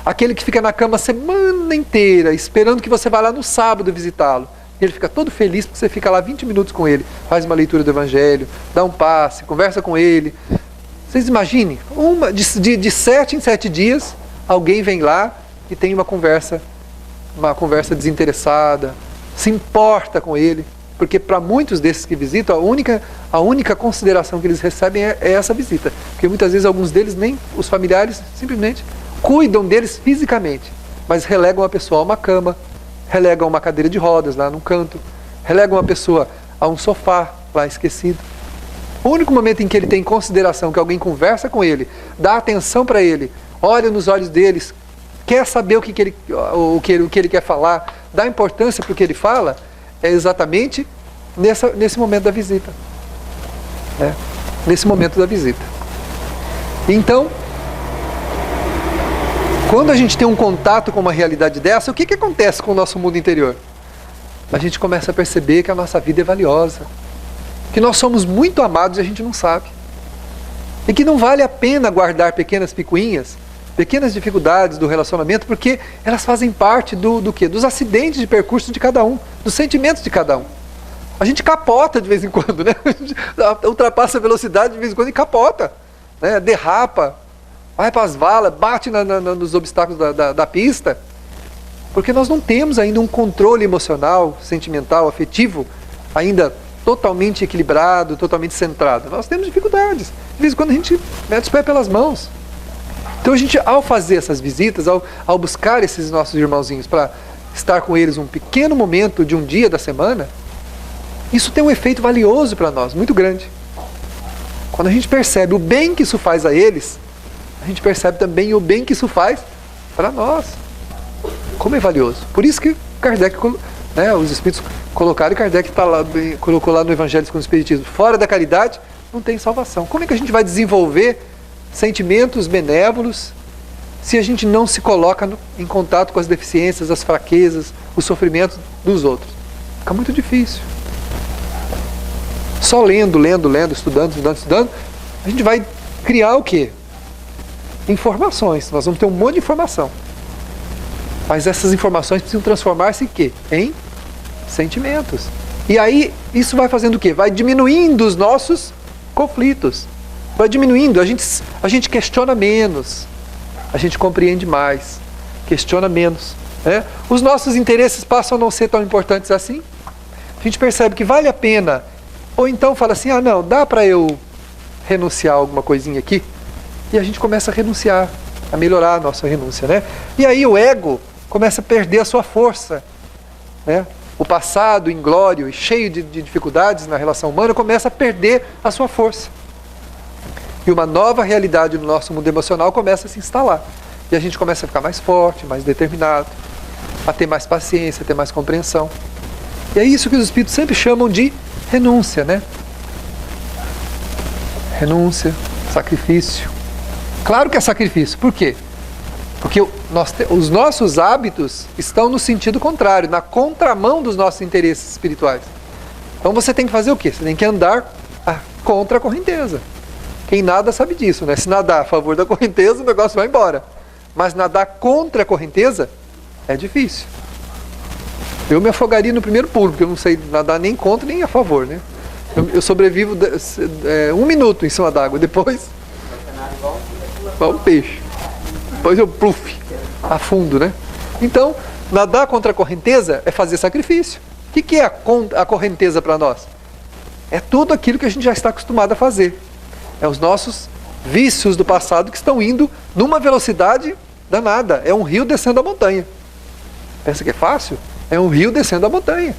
aquele que fica na cama a semana inteira, esperando que você vá lá no sábado visitá-lo. Ele fica todo feliz porque você fica lá 20 minutos com ele, faz uma leitura do Evangelho, dá um passe, conversa com ele. Vocês imaginem, de 7 em 7 dias, alguém vem lá e tem uma conversa desinteressada, se importa com ele. Porque para muitos desses que visitam, a única consideração que eles recebem é essa visita. Porque muitas vezes alguns deles, nem os familiares, simplesmente cuidam deles fisicamente, mas relegam a pessoa a uma cama, relegam a uma cadeira de rodas lá num canto, relegam a pessoa a um sofá lá esquecido. O único momento em que ele tem consideração, que alguém conversa com ele, dá atenção para ele, olha nos olhos deles, quer saber o que ele quer falar, dá importância para o que ele fala, é exatamente nesse momento da visita. Nesse momento da visita. Então, quando a gente tem um contato com uma realidade dessa, o que acontece com o nosso mundo interior? A gente começa a perceber que a nossa vida é valiosa, que nós somos muito amados e a gente não sabe, e que não vale a pena guardar pequenas picuinhas, pequenas dificuldades do relacionamento, porque elas fazem parte do quê? Dos acidentes de percurso de cada um, dos sentimentos de cada um. A gente capota de vez em quando, né? A gente ultrapassa a velocidade de vez em quando e capota, né? Derrapa, vai para as valas, bate nos obstáculos da pista, porque nós não temos ainda um controle emocional, sentimental, afetivo, ainda totalmente equilibrado, totalmente centrado. Nós temos dificuldades. De vez em quando a gente mete os pés pelas mãos. Então a gente, ao fazer essas visitas, ao buscar esses nossos irmãozinhos para estar com eles um pequeno momento de um dia da semana, isso tem um efeito valioso para nós, muito grande. Quando a gente percebe o bem que isso faz a eles, a gente percebe também o bem que isso faz para nós. Como é valioso. Por isso que Kardec, os Espíritos colocaram, e Kardec colocou lá no Evangelho segundo o Espiritismo, fora da caridade não tem salvação. Como é que a gente vai desenvolver sentimentos benévolos se a gente não se coloca em contato com as deficiências, as fraquezas, os sofrimentos dos outros? Fica muito difícil. Só lendo, estudando, a gente vai criar o quê? Informações. Nós vamos ter um monte de informação. Mas essas informações precisam transformar-se em quê? Em sentimentos. E aí, isso vai fazendo o quê? Vai diminuindo os nossos conflitos. Vai diminuindo, a gente questiona menos, a gente compreende mais, questiona menos. Né? Os nossos interesses passam a não ser tão importantes assim. A gente percebe que vale a pena, ou então fala assim, não, dá para eu renunciar a alguma coisinha aqui? E a gente começa a renunciar, a melhorar a nossa renúncia. Né? E aí o ego começa a perder a sua força. Né? O passado inglório e cheio de dificuldades na relação humana começa a perder a sua força. E uma nova realidade no nosso mundo emocional começa a se instalar. E a gente começa a ficar mais forte, mais determinado, a ter mais paciência, a ter mais compreensão. E é isso que os Espíritos sempre chamam de renúncia, né? Renúncia, sacrifício. Claro que é sacrifício. Por quê? Porque os nossos hábitos estão no sentido contrário, na contramão dos nossos interesses espirituais. Então você tem que fazer o quê? Você tem que andar contra a correnteza. Quem nada sabe disso, né? Se nadar a favor da correnteza, o negócio vai embora. Mas nadar contra a correnteza é difícil. Eu me afogaria no primeiro pulo, porque eu não sei nadar nem contra nem a favor, né? Eu sobrevivo 1 minuto em cima d'água, depois vai um peixe. Depois eu afundo, né? Então, nadar contra a correnteza é fazer sacrifício. O que é a correnteza para nós? É tudo aquilo que a gente já está acostumado a fazer. É os nossos vícios do passado que estão indo numa velocidade danada. É um rio descendo a montanha. Pensa que é fácil? É um rio descendo a montanha.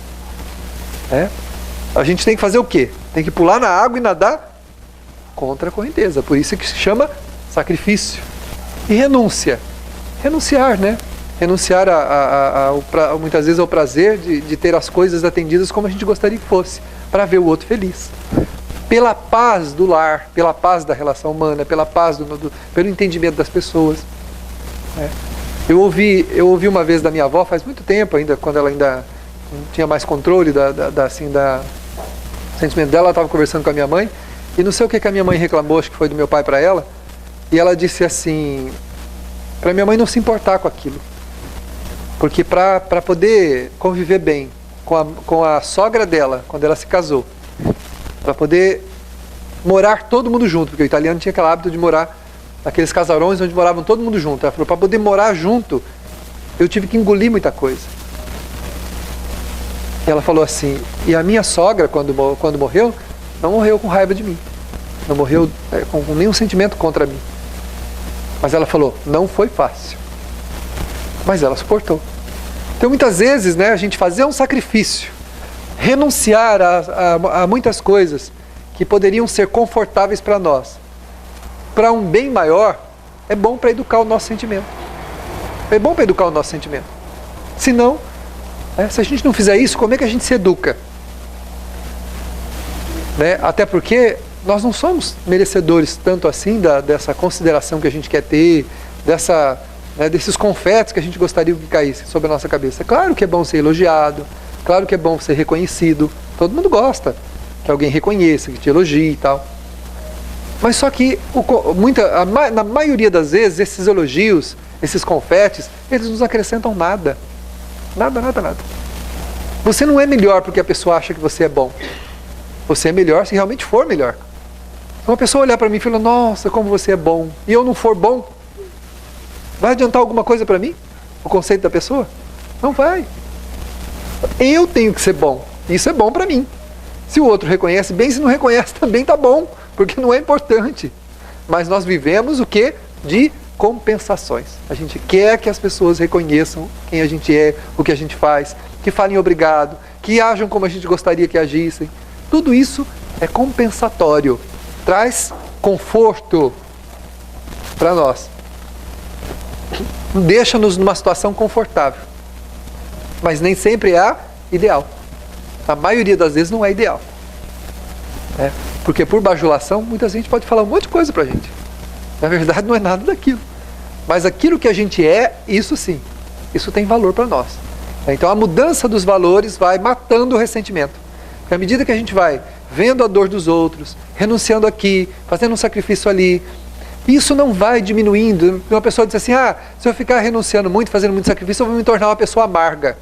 A gente tem que fazer o quê? Tem que pular na água e nadar contra a correnteza. Por isso que se chama sacrifício. E renúncia. Renunciar, né? Renunciar muitas vezes ao prazer de ter as coisas atendidas como a gente gostaria que fosse, para ver o outro feliz. Pela paz do lar, pela paz da relação humana, pela paz pelo entendimento das pessoas. Eu ouvi uma vez da minha avó, faz muito tempo ainda, quando ela ainda não tinha mais controle sentimento dela. Ela estava conversando com a minha mãe, e não sei o que a minha mãe reclamou, acho que foi do meu pai para ela, e ela disse assim, para minha mãe não se importar com aquilo, porque para poder conviver bem com a sogra dela, quando ela se casou, para poder morar todo mundo junto, porque o italiano tinha aquele hábito de morar naqueles casarões onde moravam todo mundo junto. Ela falou, para poder morar junto, eu tive que engolir muita coisa. E ela falou assim, e a minha sogra, quando morreu, não morreu com raiva de mim, não morreu com nenhum sentimento contra mim, mas ela falou, não foi fácil, mas ela suportou. Então muitas vezes, né, a gente fazer um sacrifício, renunciar a muitas coisas que poderiam ser confortáveis para nós, para um bem maior, é bom para educar o nosso sentimento. É bom para educar o nosso sentimento. Se não, se a gente não fizer isso, como é que a gente se educa? Né? Até porque nós não somos merecedores tanto assim dessa consideração que a gente quer ter, desses confetes que a gente gostaria que caísse sobre a nossa cabeça. É claro que é bom ser elogiado, claro que é bom ser reconhecido, todo mundo gosta que alguém reconheça, que te elogie e tal. Mas só que na maioria das vezes esses elogios, esses confetes, eles não nos acrescentam nada. Nada. Você não é melhor porque a pessoa acha que você é bom. Você é melhor se realmente for melhor. Se uma pessoa olhar para mim e falar, nossa, como você é bom, e eu não for bom, vai adiantar alguma coisa para mim? O conceito da pessoa? Não vai. Eu tenho que ser bom. Isso é bom para mim. Se o outro reconhece bem, se não reconhece também tá bom, porque não é importante. Mas nós vivemos o quê? De compensações. A gente quer que as pessoas reconheçam quem a gente é, o que a gente faz, que falem obrigado, que ajam como a gente gostaria que agissem. Tudo isso é compensatório. Traz conforto para nós. Deixa-nos numa situação confortável. Mas nem sempre é ideal. A maioria das vezes não é ideal. Porque por bajulação, muita gente pode falar um monte de coisa pra gente. Na verdade não é nada daquilo. Mas aquilo que a gente é, isso sim. Isso tem valor para nós. Então a mudança dos valores vai matando o ressentimento. Porque à medida que a gente vai vendo a dor dos outros, renunciando aqui, fazendo um sacrifício ali, isso não vai diminuindo. Uma pessoa diz assim, se eu ficar renunciando muito, fazendo muito sacrifício, eu vou me tornar uma pessoa amarga.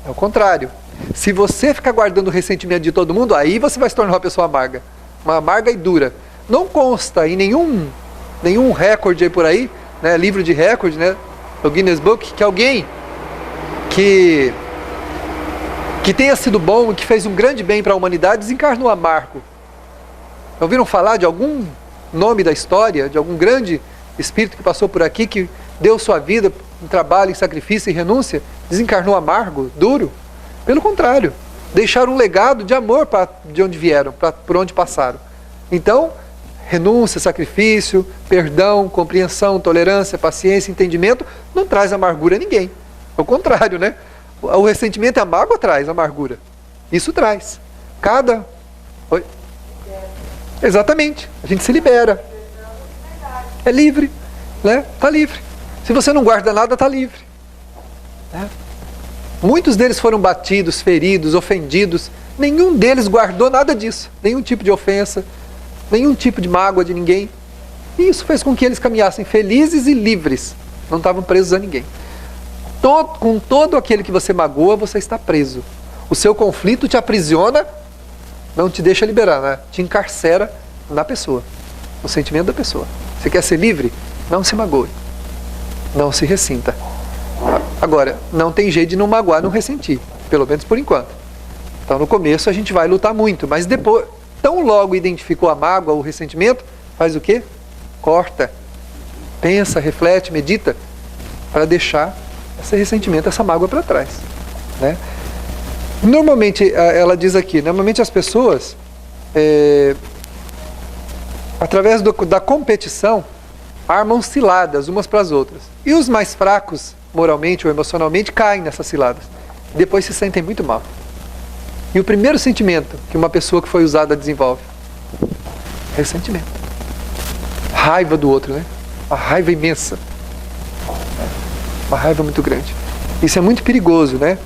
É o contrário. Se você ficar guardando o ressentimento de todo mundo, aí você vai se tornar uma pessoa amarga. Uma amarga e dura. Não consta em nenhum recorde aí por aí, né, livro de recorde, né, do Guinness Book, que alguém que tenha sido bom e que fez um grande bem para a humanidade desencarnou amargo. Ouviram falar de algum nome da história, de algum grande espírito que passou por aqui, que deu sua vida em trabalho, em sacrifício e renúncia, desencarnou amargo, duro? Pelo contrário, deixaram um legado de amor de onde vieram, por onde passaram. Então, renúncia, sacrifício, perdão, compreensão, tolerância, paciência, entendimento, não traz amargura a ninguém. Ao contrário, né? O ressentimento e a mágoa traz amargura. Isso traz. Oi? Exatamente. A gente se libera. É livre. Né? Está livre. Se você não guarda nada, está livre. Né? Muitos deles foram batidos, feridos, ofendidos. Nenhum deles guardou nada disso. Nenhum tipo de ofensa, nenhum tipo de mágoa de ninguém. E isso fez com que eles caminhassem felizes e livres. Não estavam presos a ninguém. Com todo aquele que você magoa, você está preso. O seu conflito te aprisiona, não te deixa liberar, né? Te encarcera na pessoa, no sentimento da pessoa. Você quer ser livre? Não se magoe. Não se ressinta. Agora, não tem jeito de não magoar, não ressentir. Pelo menos por enquanto. Então no começo a gente vai lutar muito, mas depois, tão logo identificou a mágoa, o ressentimento, faz o quê? Corta. Pensa, reflete, medita, para deixar esse ressentimento, essa mágoa para trás. Né? Normalmente, ela diz aqui, normalmente as pessoas, através da competição, armam ciladas umas para as outras. E os mais fracos, moralmente ou emocionalmente, caem nessas ciladas. Depois se sentem muito mal. E o primeiro sentimento que uma pessoa que foi usada desenvolve? Ressentimento. Raiva do outro, né? Uma raiva imensa. Uma raiva muito grande. Isso é muito perigoso, né?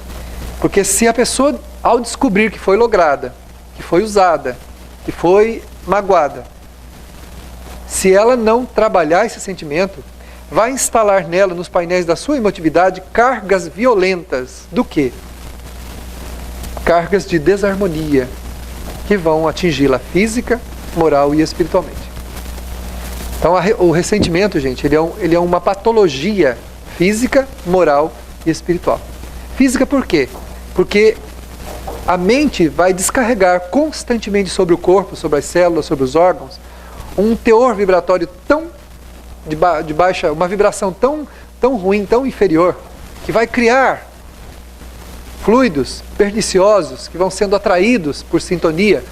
Porque se a pessoa, ao descobrir que foi lograda, que foi usada, que foi magoada, se ela não trabalhar esse sentimento, vai instalar nela, nos painéis da sua emotividade, cargas violentas. Do quê? Cargas de desarmonia, que vão atingi-la física, moral e espiritualmente. Então o ressentimento, gente, ele é uma patologia física, moral e espiritual. Física por quê? Porque a mente vai descarregar constantemente sobre o corpo, sobre as células, sobre os órgãos, um teor vibratório tão de baixa, uma vibração tão ruim, tão inferior, que vai criar fluidos perniciosos que vão sendo atraídos por sintonia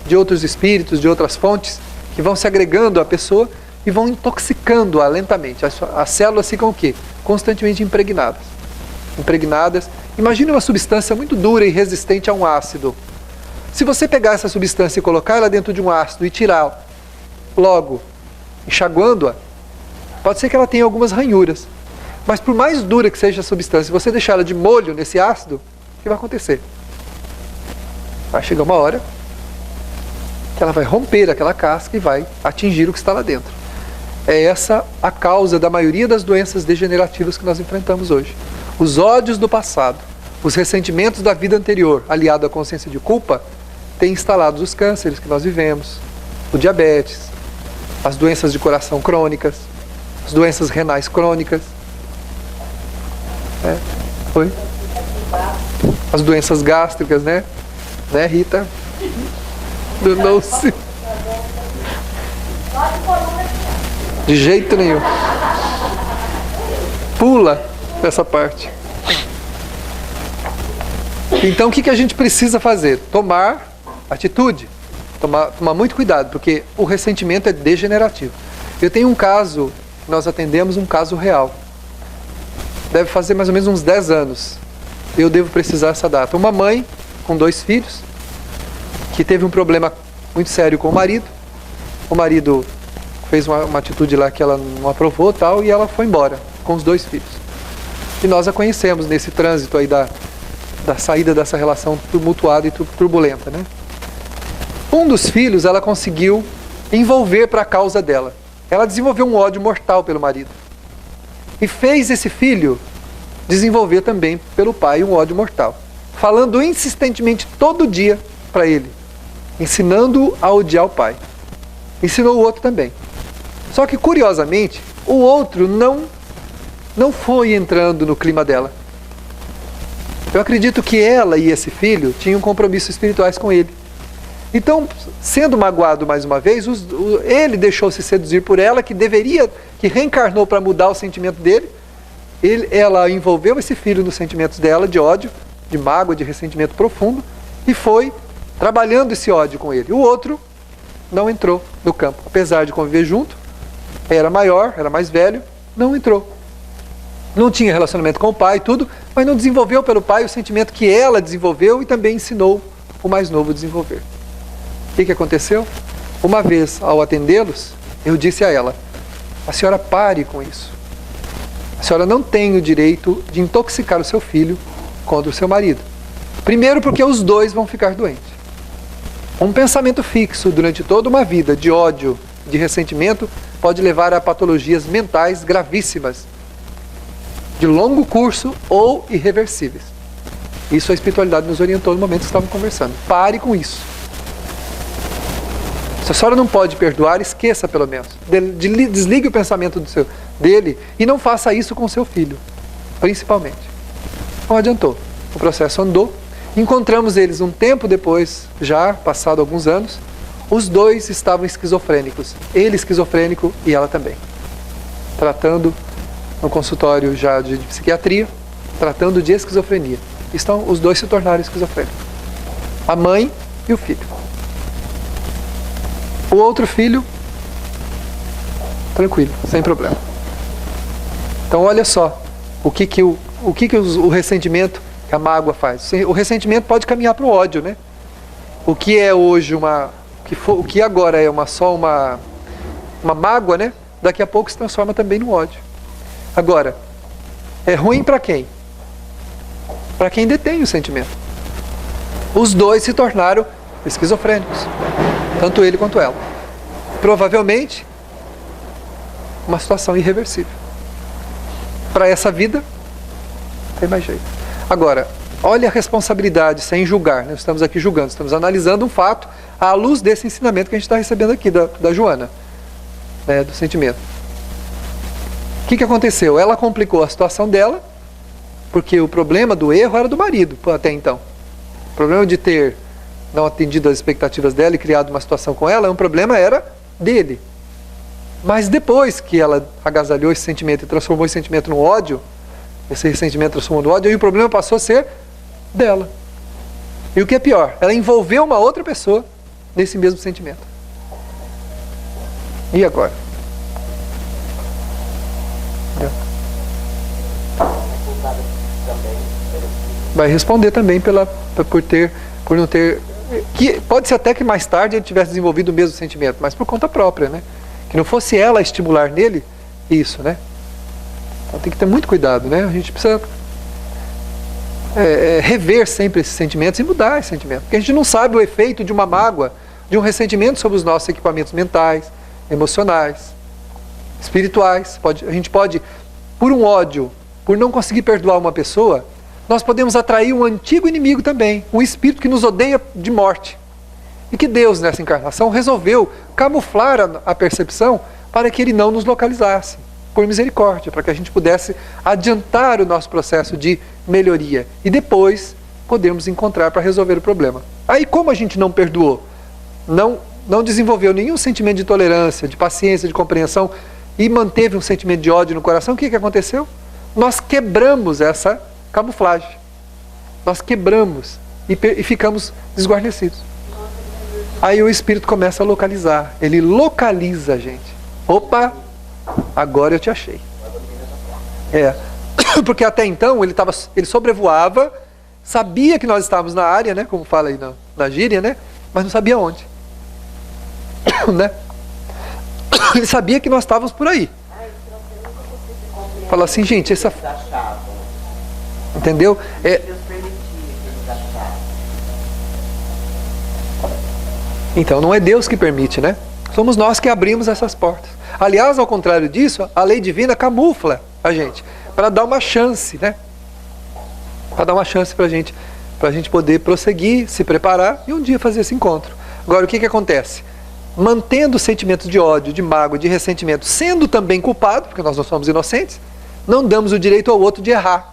de outros espíritos, de outras fontes, que vão se agregando à pessoa e vão intoxicando-a lentamente. As células ficam o quê? Constantemente impregnadas. Imagine uma substância muito dura e resistente a um ácido. Se você pegar essa substância e colocar ela dentro de um ácido e tirar logo, enxaguando-a, pode ser que ela tenha algumas ranhuras. Mas por mais dura que seja a substância, se você deixar ela de molho nesse ácido, o que vai acontecer? Vai chegar uma hora que ela vai romper aquela casca e vai atingir o que está lá dentro. É essa a causa da maioria das doenças degenerativas que nós enfrentamos hoje. Os ódios do passado, os ressentimentos da vida anterior, aliado à consciência de culpa, têm instalado os cânceres que nós vivemos, o diabetes, as doenças de coração crônicas, as doenças renais crônicas, Oi? As doenças gástricas, né? Né, Rita? Não se... De jeito nenhum. Pula essa parte. Então, o que a gente precisa fazer? Tomar atitude. Tomar muito cuidado, porque o ressentimento é degenerativo. Eu tenho um caso, nós atendemos um caso real. Deve fazer mais ou menos uns 10 anos. Eu devo precisar essa data. Uma mãe com 2 filhos, que teve um problema muito sério com o marido. O marido fez uma atitude lá que ela não aprovou tal, e ela foi embora com os 2 filhos. E nós a conhecemos nesse trânsito aí da saída dessa relação tumultuada e turbulenta, né? Um dos filhos ela conseguiu envolver para a causa dela. Ela desenvolveu um ódio mortal pelo marido. E fez esse filho desenvolver também pelo pai um ódio mortal. Falando insistentemente todo dia para ele. Ensinando-o a odiar o pai. Ensinou o outro também. Só que, curiosamente, o outro não foi entrando no clima dela. Eu acredito que ela e esse filho tinham compromissos espirituais com ele. Então, sendo magoado mais uma vez, ele deixou-se seduzir por ela, que reencarnou para mudar o sentimento dele. Ela envolveu esse filho nos sentimentos dela, de ódio, de mágoa, de ressentimento profundo, e foi trabalhando esse ódio com ele. O outro não entrou no campo. Apesar de conviver junto, era maior, era mais velho, não entrou. Não tinha relacionamento com o pai e tudo, mas não desenvolveu pelo pai o sentimento que ela desenvolveu e também ensinou o mais novo a desenvolver. O que aconteceu? Uma vez, ao atendê-los, eu disse a ela: a senhora pare com isso. A senhora não tem o direito de intoxicar o seu filho contra o seu marido. Primeiro porque os dois vão ficar doentes. Um pensamento fixo durante toda uma vida de ódio, de ressentimento, pode levar a patologias mentais gravíssimas, de longo curso ou irreversíveis. Isso a espiritualidade nos orientou no momento que estávamos conversando. Pare com isso. Se a senhora não pode perdoar, esqueça pelo menos. Desligue o pensamento dele e não faça isso com seu filho, principalmente. Não adiantou. O processo andou. Encontramos eles um tempo depois, já passado alguns anos. Os dois estavam esquizofrênicos. Ele esquizofrênico e ela também. Tratando no consultório já de psiquiatria, tratando de esquizofrenia. Os dois se tornaram esquizofrênicos. A mãe e o filho. O outro filho, tranquilo, sem problema. Então olha só, o que o ressentimento, que a mágoa faz. O ressentimento pode caminhar para o ódio, né? O que é hoje o que agora é só uma mágoa, né? Daqui a pouco se transforma também no ódio. Agora, é ruim para quem? Para quem detém o sentimento. Os dois se tornaram esquizofrênicos, tanto ele quanto ela. Provavelmente, uma situação irreversível. Para essa vida, não tem mais jeito. Agora, olha a responsabilidade, sem julgar. Nós estamos aqui julgando, estamos analisando um fato à luz desse ensinamento que a gente está recebendo aqui da Joana, né, do sentimento. O que aconteceu? Ela complicou a situação dela, porque o problema do erro era do marido, até então. O problema de ter não atendido as expectativas dela e criado uma situação com ela, um problema era dele. Mas depois que ela agasalhou esse sentimento e transformou esse sentimento no ódio, esse ressentimento transformou no ódio, aí o problema passou a ser dela. E o que é pior, ela envolveu uma outra pessoa nesse mesmo sentimento. E agora? Vai responder também por não ter, que pode ser até que mais tarde ele tivesse desenvolvido o mesmo sentimento, mas por conta própria, né? Que não fosse ela estimular nele isso, né? Então tem que ter muito cuidado, né? A gente precisa rever sempre esses sentimentos e mudar esse sentimento, porque a gente não sabe o efeito de uma mágoa, de um ressentimento sobre os nossos equipamentos mentais, emocionais, espirituais. A gente pode, por um ódio, por não conseguir perdoar uma pessoa, nós podemos atrair um antigo inimigo também, um espírito que nos odeia de morte. E que Deus, nessa encarnação, resolveu camuflar a percepção para que ele não nos localizasse, por misericórdia, para que a gente pudesse adiantar o nosso processo de melhoria e depois podermos encontrar para resolver o problema. Aí, como a gente não perdoou, não desenvolveu nenhum sentimento de tolerância, de paciência, de compreensão e manteve um sentimento de ódio no coração, o que aconteceu? Nós quebramos essa camuflagem. Nós quebramos e ficamos desguarnecidos. Aí o espírito começa a localizar. Ele localiza a gente. Opa, agora eu te achei. Porque até então ele sobrevoava, sabia que nós estávamos na área, né, como fala aí na gíria, né, mas não sabia onde. Né? Ele sabia que nós estávamos por aí. Fala assim, gente, essa... Entendeu? Então não é Deus que permite, né? Somos nós que abrimos essas portas. Aliás, ao contrário disso, a lei divina camufla a gente para dar uma chance, né? Para dar uma chance para a gente poder prosseguir, se preparar e um dia fazer esse encontro. Agora, o que acontece? Mantendo sentimentos de ódio, de mágoa, de ressentimento, sendo também culpado, porque nós não somos inocentes, não damos o direito ao outro de errar.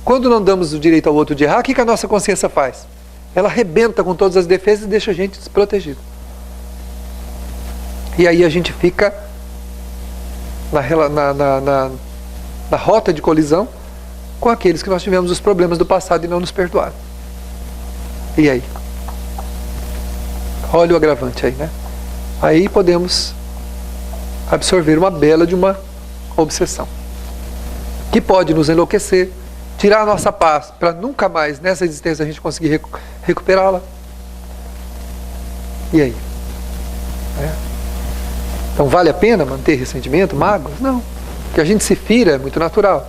Quando não damos o direito ao outro de errar, o que a nossa consciência faz? Ela arrebenta com todas as defesas e deixa a gente desprotegido. E aí a gente fica na rota de colisão com aqueles que nós tivemos os problemas do passado e não nos perdoaram. E aí? Olha o agravante aí, né? Aí podemos absorver uma bela de uma obsessão, que pode nos enlouquecer, tirar a nossa paz, para nunca mais, nessa existência, a gente conseguir recuperá-la. E aí? Então vale a pena manter ressentimento, mágoas? Não. Que a gente se fira é muito natural.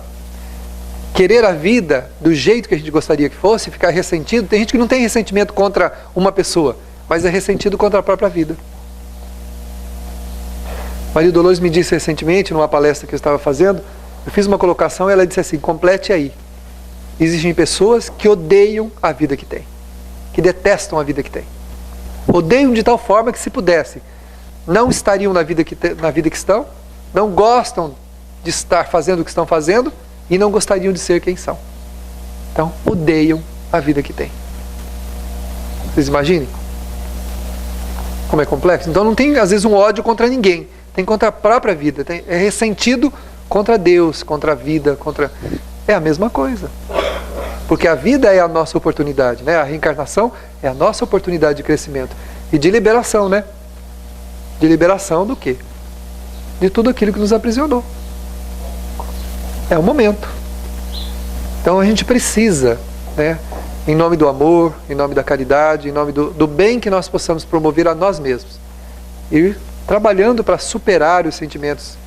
Querer a vida do jeito que a gente gostaria que fosse, ficar ressentido, tem gente que não tem ressentimento contra uma pessoa, mas é ressentido contra a própria vida. Maria Dolores me disse recentemente, numa palestra que eu estava fazendo, eu fiz uma colocação e ela disse assim, complete aí. Existem pessoas que odeiam a vida que têm, que detestam a vida que têm. Odeiam de tal forma que, se pudesse, não estariam na vida que estão, não gostam de estar fazendo o que estão fazendo e não gostariam de ser quem são. Então, odeiam a vida que têm. Vocês imaginem? Como é complexo? Então não tem, às vezes, um ódio contra ninguém. Tem contra a própria vida. É ressentido contra Deus, contra a vida, contra... É a mesma coisa. Porque a vida é a nossa oportunidade, né? A reencarnação é a nossa oportunidade de crescimento. E de liberação, né? De liberação do quê? De tudo aquilo que nos aprisionou. É o momento. Então a gente precisa, né? Em nome do amor, em nome da caridade, em nome do bem que nós possamos promover a nós mesmos. E trabalhando para superar os sentimentos,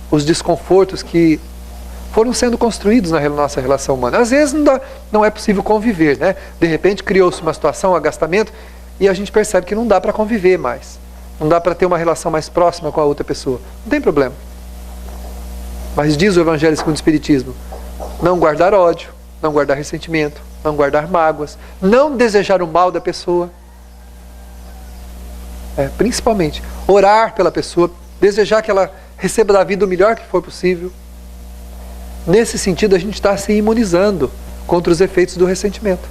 os desconfortos que foram sendo construídos na nossa relação humana. Às vezes não é possível conviver, né? De repente criou-se uma situação, um agastamento, e a gente percebe que não dá para conviver mais. Não dá para ter uma relação mais próxima com a outra pessoa. Não tem problema. Mas diz o Evangelho segundo o Espiritismo, não guardar ódio, não guardar ressentimento, não guardar mágoas, não desejar o mal da pessoa. Principalmente, orar pela pessoa, desejar que ela receba da vida o melhor que for possível. Nesse sentido, a gente está se imunizando contra os efeitos do ressentimento.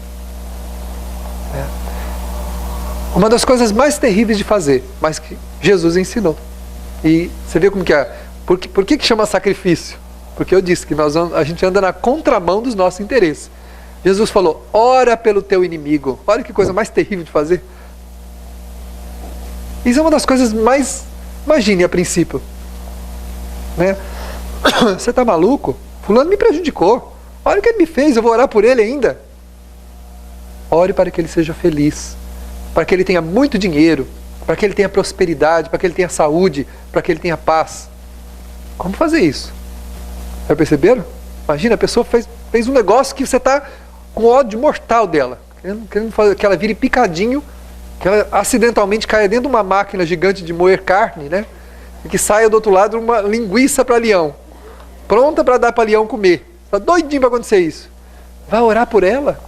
Uma das coisas mais terríveis de fazer, mas que Jesus ensinou. E você vê como que é. Por que chama sacrifício? Porque eu disse que a gente anda na contramão dos nossos interesses. Jesus falou, ora pelo teu inimigo. Olha que coisa mais terrível de fazer. Isso é uma das coisas mais... Imagine a princípio. Né? Você está maluco? Fulano me prejudicou. Olha o que ele me fez, eu vou orar por ele ainda. Ore para que ele seja feliz. Para que ele tenha muito dinheiro. Para que ele tenha prosperidade. Para que ele tenha saúde. Para que ele tenha paz. Como fazer isso? Já perceberam? Imagina, a pessoa fez um negócio que você está com ódio mortal dela. Querendo fazer que ela vire picadinho. Que ela acidentalmente caia dentro de uma máquina gigante de moer carne, né? E que saia do outro lado uma linguiça para leão. Pronta para dar para leão comer. Está doidinho para acontecer isso. Vai orar por ela?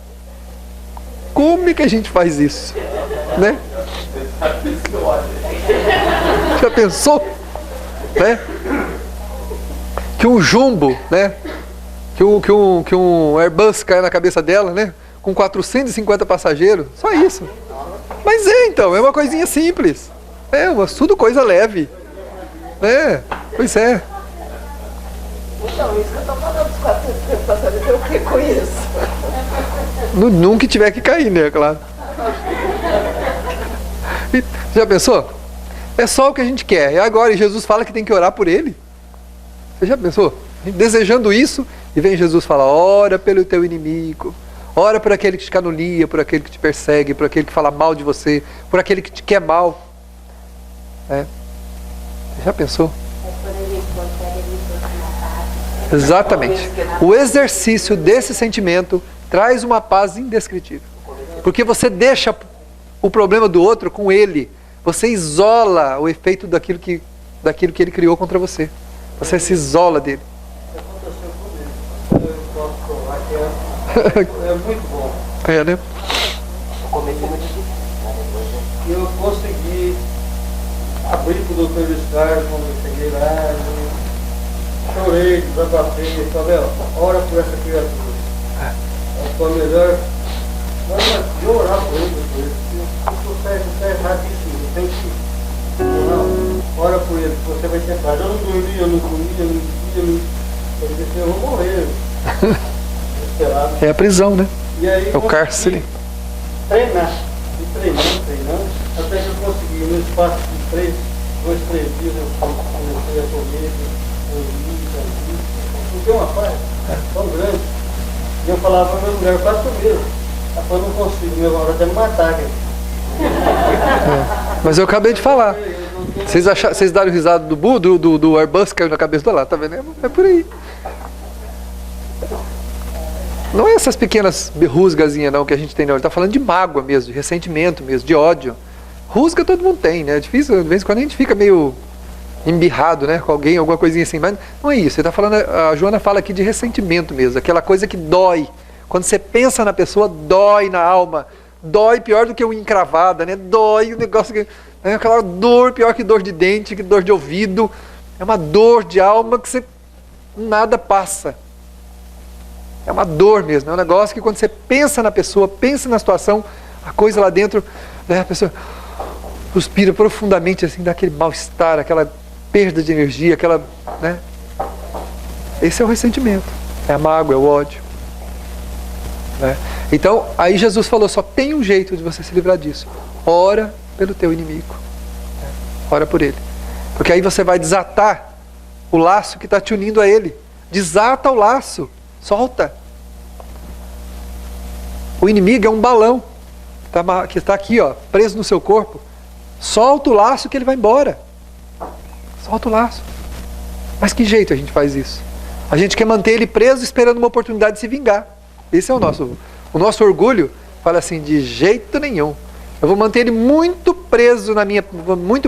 Como é que a gente faz isso? Né? Já pensou? Né? Que um jumbo, né? Que um Airbus caia na cabeça dela, né? Com 450 passageiros. Só isso. Mas então, é uma coisinha simples. Tudo coisa leve. Pois é. Então, isso que eu estou falando dos 450 passageiros, eu o que com isso? Nunca tiver que cair, né? Claro. E, já pensou? É só o que a gente quer. E agora Jesus fala que tem que orar por ele. Você já pensou? Desejando isso, e vem Jesus falar, ora pelo teu inimigo. Ora por aquele que te canunia, por aquele que te persegue, por aquele que fala mal de você, por aquele que te quer mal. Já pensou? Exatamente. O exercício desse sentimento traz uma paz indescritível. Porque você deixa o problema do outro com ele. Você isola o efeito daquilo que ele criou contra você. Você se isola dele. É muito bom. Né? Eu consegui abrir para o doutor Luiz Carlos quando eu cheguei lá. Chorei, desabafei, falei, ora por essa criatura. Foi melhor. Mas eu orar por ele, isso está erradíssimo. Tem que. Não, ora por ele, você vai tentar. Eu não dormia, eu não comia, eu disse, eu vou morrer. É a prisão, né? E aí, é o cárcere. Treinar. E treinando, até que eu consegui, no espaço de 2, 3 dias, eu comecei a comer, porque uma paz tão grande. E eu falava para minha mulher, eu quase comi. Ela falou, não consigo, meu irmão, até me matar. Mas eu acabei de falar. Vocês deram risada do Airbus que caiu na cabeça do lado, tá vendo? É por aí. Não é essas pequenas rusgazinhas não que a gente tem, não. Ele está falando de mágoa mesmo, de ressentimento mesmo, de ódio. Rusga todo mundo tem, né? É difícil, de vez em quando a gente fica meio embirrado, né? Com alguém, alguma coisinha assim, mas não é isso. Ele tá falando, a Joana fala aqui de ressentimento mesmo, aquela coisa que dói. Quando você pensa na pessoa, dói na alma. Dói pior do que uma encravada, né? Dói o negócio que... É aquela dor pior que dor de dente, que dor de ouvido. É uma dor de alma que você... nada passa. É uma dor mesmo, é um negócio que quando você pensa na pessoa, pensa na situação, a coisa lá dentro, né, a pessoa suspira profundamente, assim, dá aquele mal-estar, aquela perda de energia, aquela, né? Esse é o ressentimento, é a mágoa, é o ódio. Né? Então, aí Jesus falou, só tem um jeito de você se livrar disso. Ora pelo teu inimigo. Ora por ele. Porque aí você vai desatar o laço que está te unindo a ele. Desata o laço. Solta. O inimigo é um balão que está aqui, ó, preso no seu corpo. Solta o laço que ele vai embora. Solta o laço. Mas que jeito a gente faz isso? A gente quer manter ele preso esperando uma oportunidade de se vingar. Esse é o nosso orgulho. Fala assim, de jeito nenhum. Eu vou manter ele muito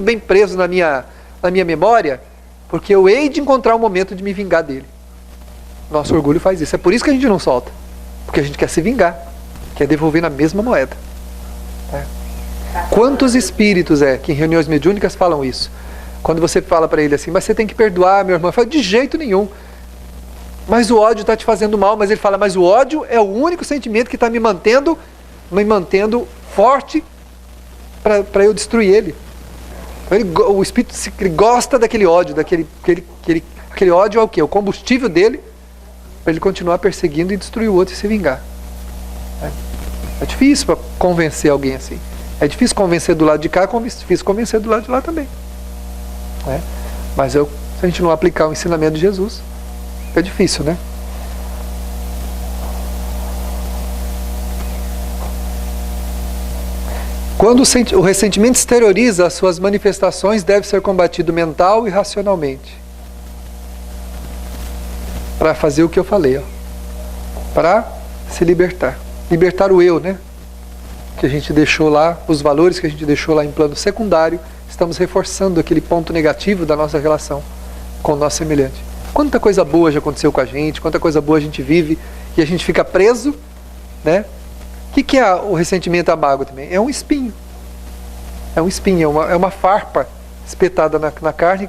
bem preso na minha memória, porque eu hei de encontrar um momento de me vingar dele. Nosso orgulho faz isso. É por isso que a gente não solta. Porque a gente quer se vingar. Quer devolver na mesma moeda. Quantos espíritos que em reuniões mediúnicas falam isso? Quando você fala para ele assim, mas você tem que perdoar, meu irmão. Fala, de jeito nenhum. Mas o ódio está te fazendo mal. Mas ele fala, mas o ódio é o único sentimento que está me mantendo forte para eu destruir ele. O espírito ele gosta daquele ódio, aquele ódio é o quê? O combustível dele para ele continuar perseguindo e destruir o outro e se vingar. É difícil para convencer alguém assim. É difícil convencer do lado de cá, é difícil convencer do lado de lá também. Mas se a gente não aplicar o ensinamento de Jesus, é difícil, né? Quando o ressentimento exterioriza as suas manifestações, deve ser combatido mental e racionalmente. Para fazer o que eu falei, para se libertar. Libertar o eu, né? Que a gente deixou lá, os valores que a gente deixou lá em plano secundário, estamos reforçando aquele ponto negativo da nossa relação com o nosso semelhante. Quanta coisa boa já aconteceu com a gente, quanta coisa boa a gente vive e a gente fica preso, né? O que é o ressentimento amargo também? É um espinho. É um espinho, é uma farpa espetada na carne.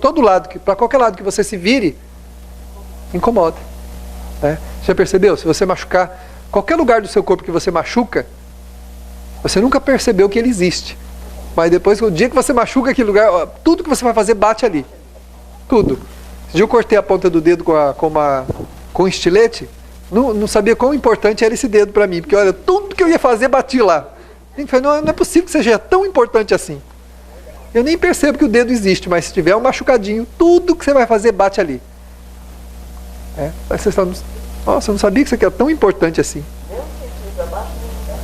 Todo lado, para qualquer lado que você se vire, incomoda. Né? Você já percebeu? Se você machucar qualquer lugar do seu corpo que você machuca, você nunca percebeu que ele existe. Mas depois, o dia que você machuca aquele lugar, tudo que você vai fazer bate ali. Tudo. Esse dia eu cortei a ponta do dedo com um estilete. Não sabia quão importante era esse dedo para mim, porque olha, tudo que eu ia fazer batia lá. Não é possível que seja tão importante assim. Eu nem percebo que o dedo existe, mas se tiver um machucadinho, tudo que você vai fazer bate ali. Aí você fala, nossa, eu não sabia que isso aqui é tão importante assim.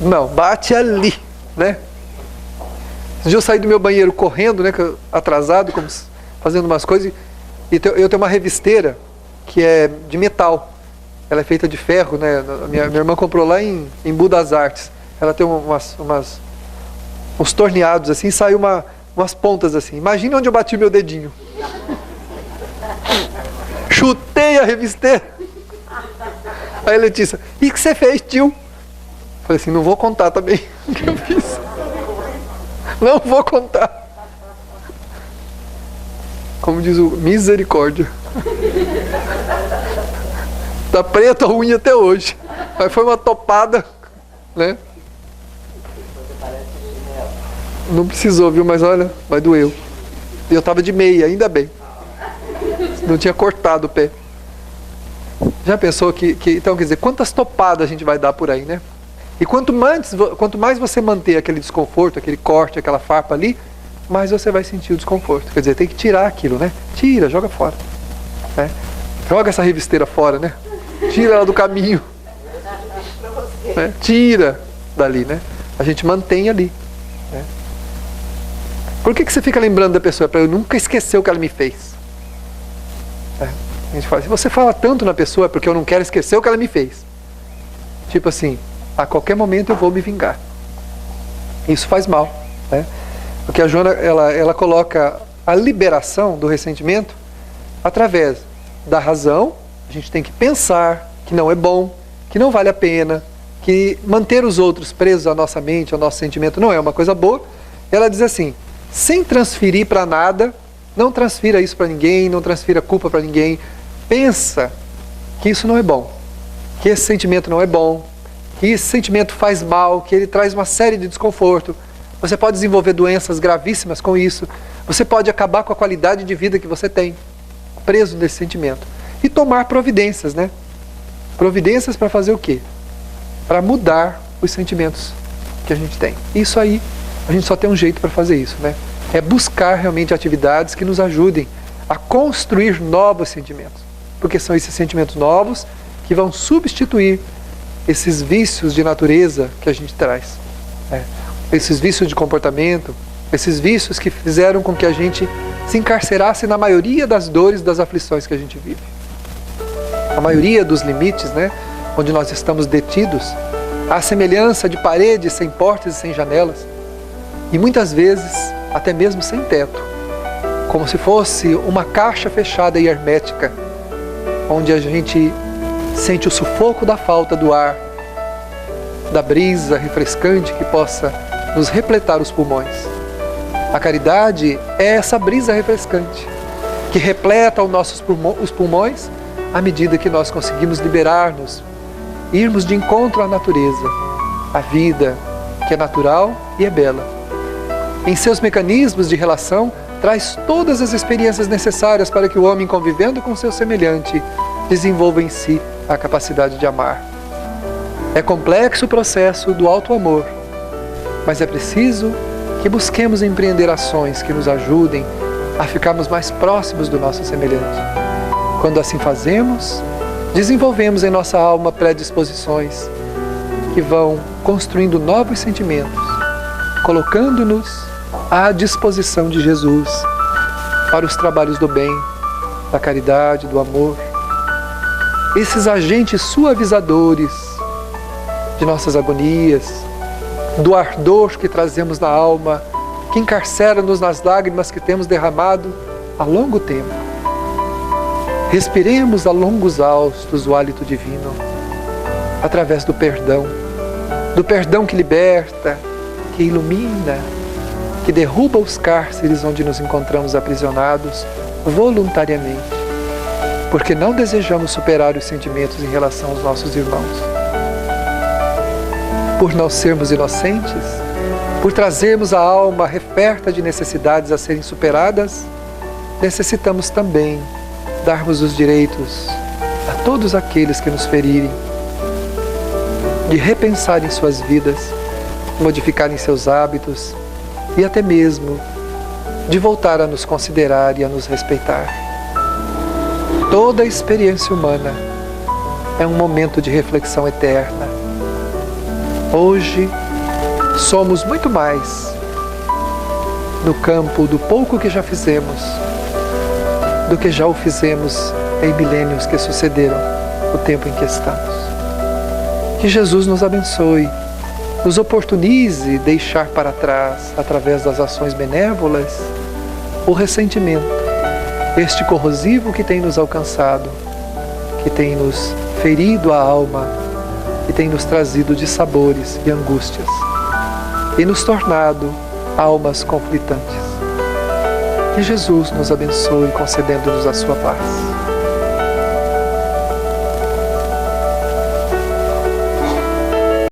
Não, bate ali, né? Esse dia eu saí do meu banheiro correndo, né, atrasado, fazendo umas coisas, e eu tenho uma revisteira que é de metal. Ela é feita de ferro, né? Minha irmã comprou lá em Budas Artes. Ela tem uns torneados assim, e sai umas pontas assim. Imagina onde eu bati meu dedinho. Chutei a revisteira. Aí a Letícia, e o que você fez, tio? Falei assim, não vou contar também o que eu fiz. Não vou contar. Como diz o misericórdia. Tá preta a unha até hoje. Mas foi uma topada, né? Não precisou, viu? Mas olha, mas doeu. E eu tava de meia, ainda bem. Não tinha cortado o pé. Já pensou que então, quer dizer, quantas topadas a gente vai dar por aí, né? E quanto mais você manter aquele desconforto, aquele corte, aquela farpa ali, mais você vai sentir o desconforto. Quer dizer, tem que tirar aquilo, né? Tira, joga fora. Né? Joga essa revisteira fora, né? Tira ela do caminho. Né? Tira dali, né? A gente mantém ali. Né? Por que você fica lembrando da pessoa? Para eu nunca esquecer o que ela me fez. A gente fala, se você fala tanto na pessoa é porque eu não quero esquecer o que ela me fez. Tipo assim, a qualquer momento eu vou me vingar. Isso faz mal. Né? Porque a Joana, ela coloca a liberação do ressentimento através da razão. A gente tem que pensar que não é bom, que não vale a pena, que manter os outros presos à nossa mente, ao nosso sentimento não é uma coisa boa. Ela diz assim, sem transferir para nada, não transfira isso para ninguém, não transfira culpa para ninguém. Pensa que isso não é bom, que esse sentimento não é bom, que esse sentimento faz mal, que ele traz uma série de desconforto. Você pode desenvolver doenças gravíssimas com isso. Você pode acabar com a qualidade de vida que você tem, preso nesse sentimento. E tomar providências, né? Providências para fazer o quê? Para mudar os sentimentos que a gente tem. Isso aí, a gente só tem um jeito para fazer isso, né? É buscar realmente atividades que nos ajudem a construir novos sentimentos. Porque são esses sentimentos novos que vão substituir esses vícios de natureza que a gente traz. Né? Esses vícios de comportamento, esses vícios que fizeram com que a gente se encarcerasse na maioria das dores, das aflições que a gente vive. a maioria dos limites, né, onde nós estamos detidos, à semelhança de paredes sem portas e sem janelas, e muitas vezes até mesmo sem teto, como se fosse uma caixa fechada e hermética, onde a gente sente o sufoco da falta do ar, da brisa refrescante que possa nos repletar os pulmões. A caridade é essa brisa refrescante que repleta os pulmões à medida que nós conseguimos liberar-nos, irmos de encontro à natureza, à vida que é natural e é bela. Em seus mecanismos de relação, traz todas as experiências necessárias para que o homem, convivendo com seu semelhante, desenvolva em si a capacidade de amar. É complexo o processo do alto amor, mas é preciso que busquemos empreender ações que nos ajudem a ficarmos mais próximos do nosso semelhante. Quando assim fazemos, desenvolvemos em nossa alma predisposições que vão construindo novos sentimentos, colocando-nos à disposição de Jesus para os trabalhos do bem, da caridade, do amor. Esses agentes suavizadores de nossas agonias, do ardor que trazemos na alma, que encarcera-nos nas lágrimas que temos derramado há longo tempo. Respiremos a longos haustos o hálito divino, através do perdão que liberta, que ilumina, que derruba os cárceres onde nos encontramos aprisionados voluntariamente, porque não desejamos superar os sentimentos em relação aos nossos irmãos. Por não sermos inocentes, por trazermos a alma referta de necessidades a serem superadas, necessitamos também darmos os direitos a todos aqueles que nos ferirem, de repensarem suas vidas, modificarem seus hábitos e até mesmo de voltar a nos considerar e a nos respeitar. Toda a experiência humana é um momento de reflexão eterna. Hoje somos muito mais no campo do pouco que já fizemos do que já o fizemos em milênios que sucederam o tempo em que estamos. Que Jesus nos abençoe, nos oportunize deixar para trás, através das ações benévolas, o ressentimento, este corrosivo que tem nos alcançado, que tem nos ferido a alma, que tem nos trazido dissabores e angústias e nos tornado almas conflitantes. Que Jesus nos abençoe, concedendo-nos a sua paz.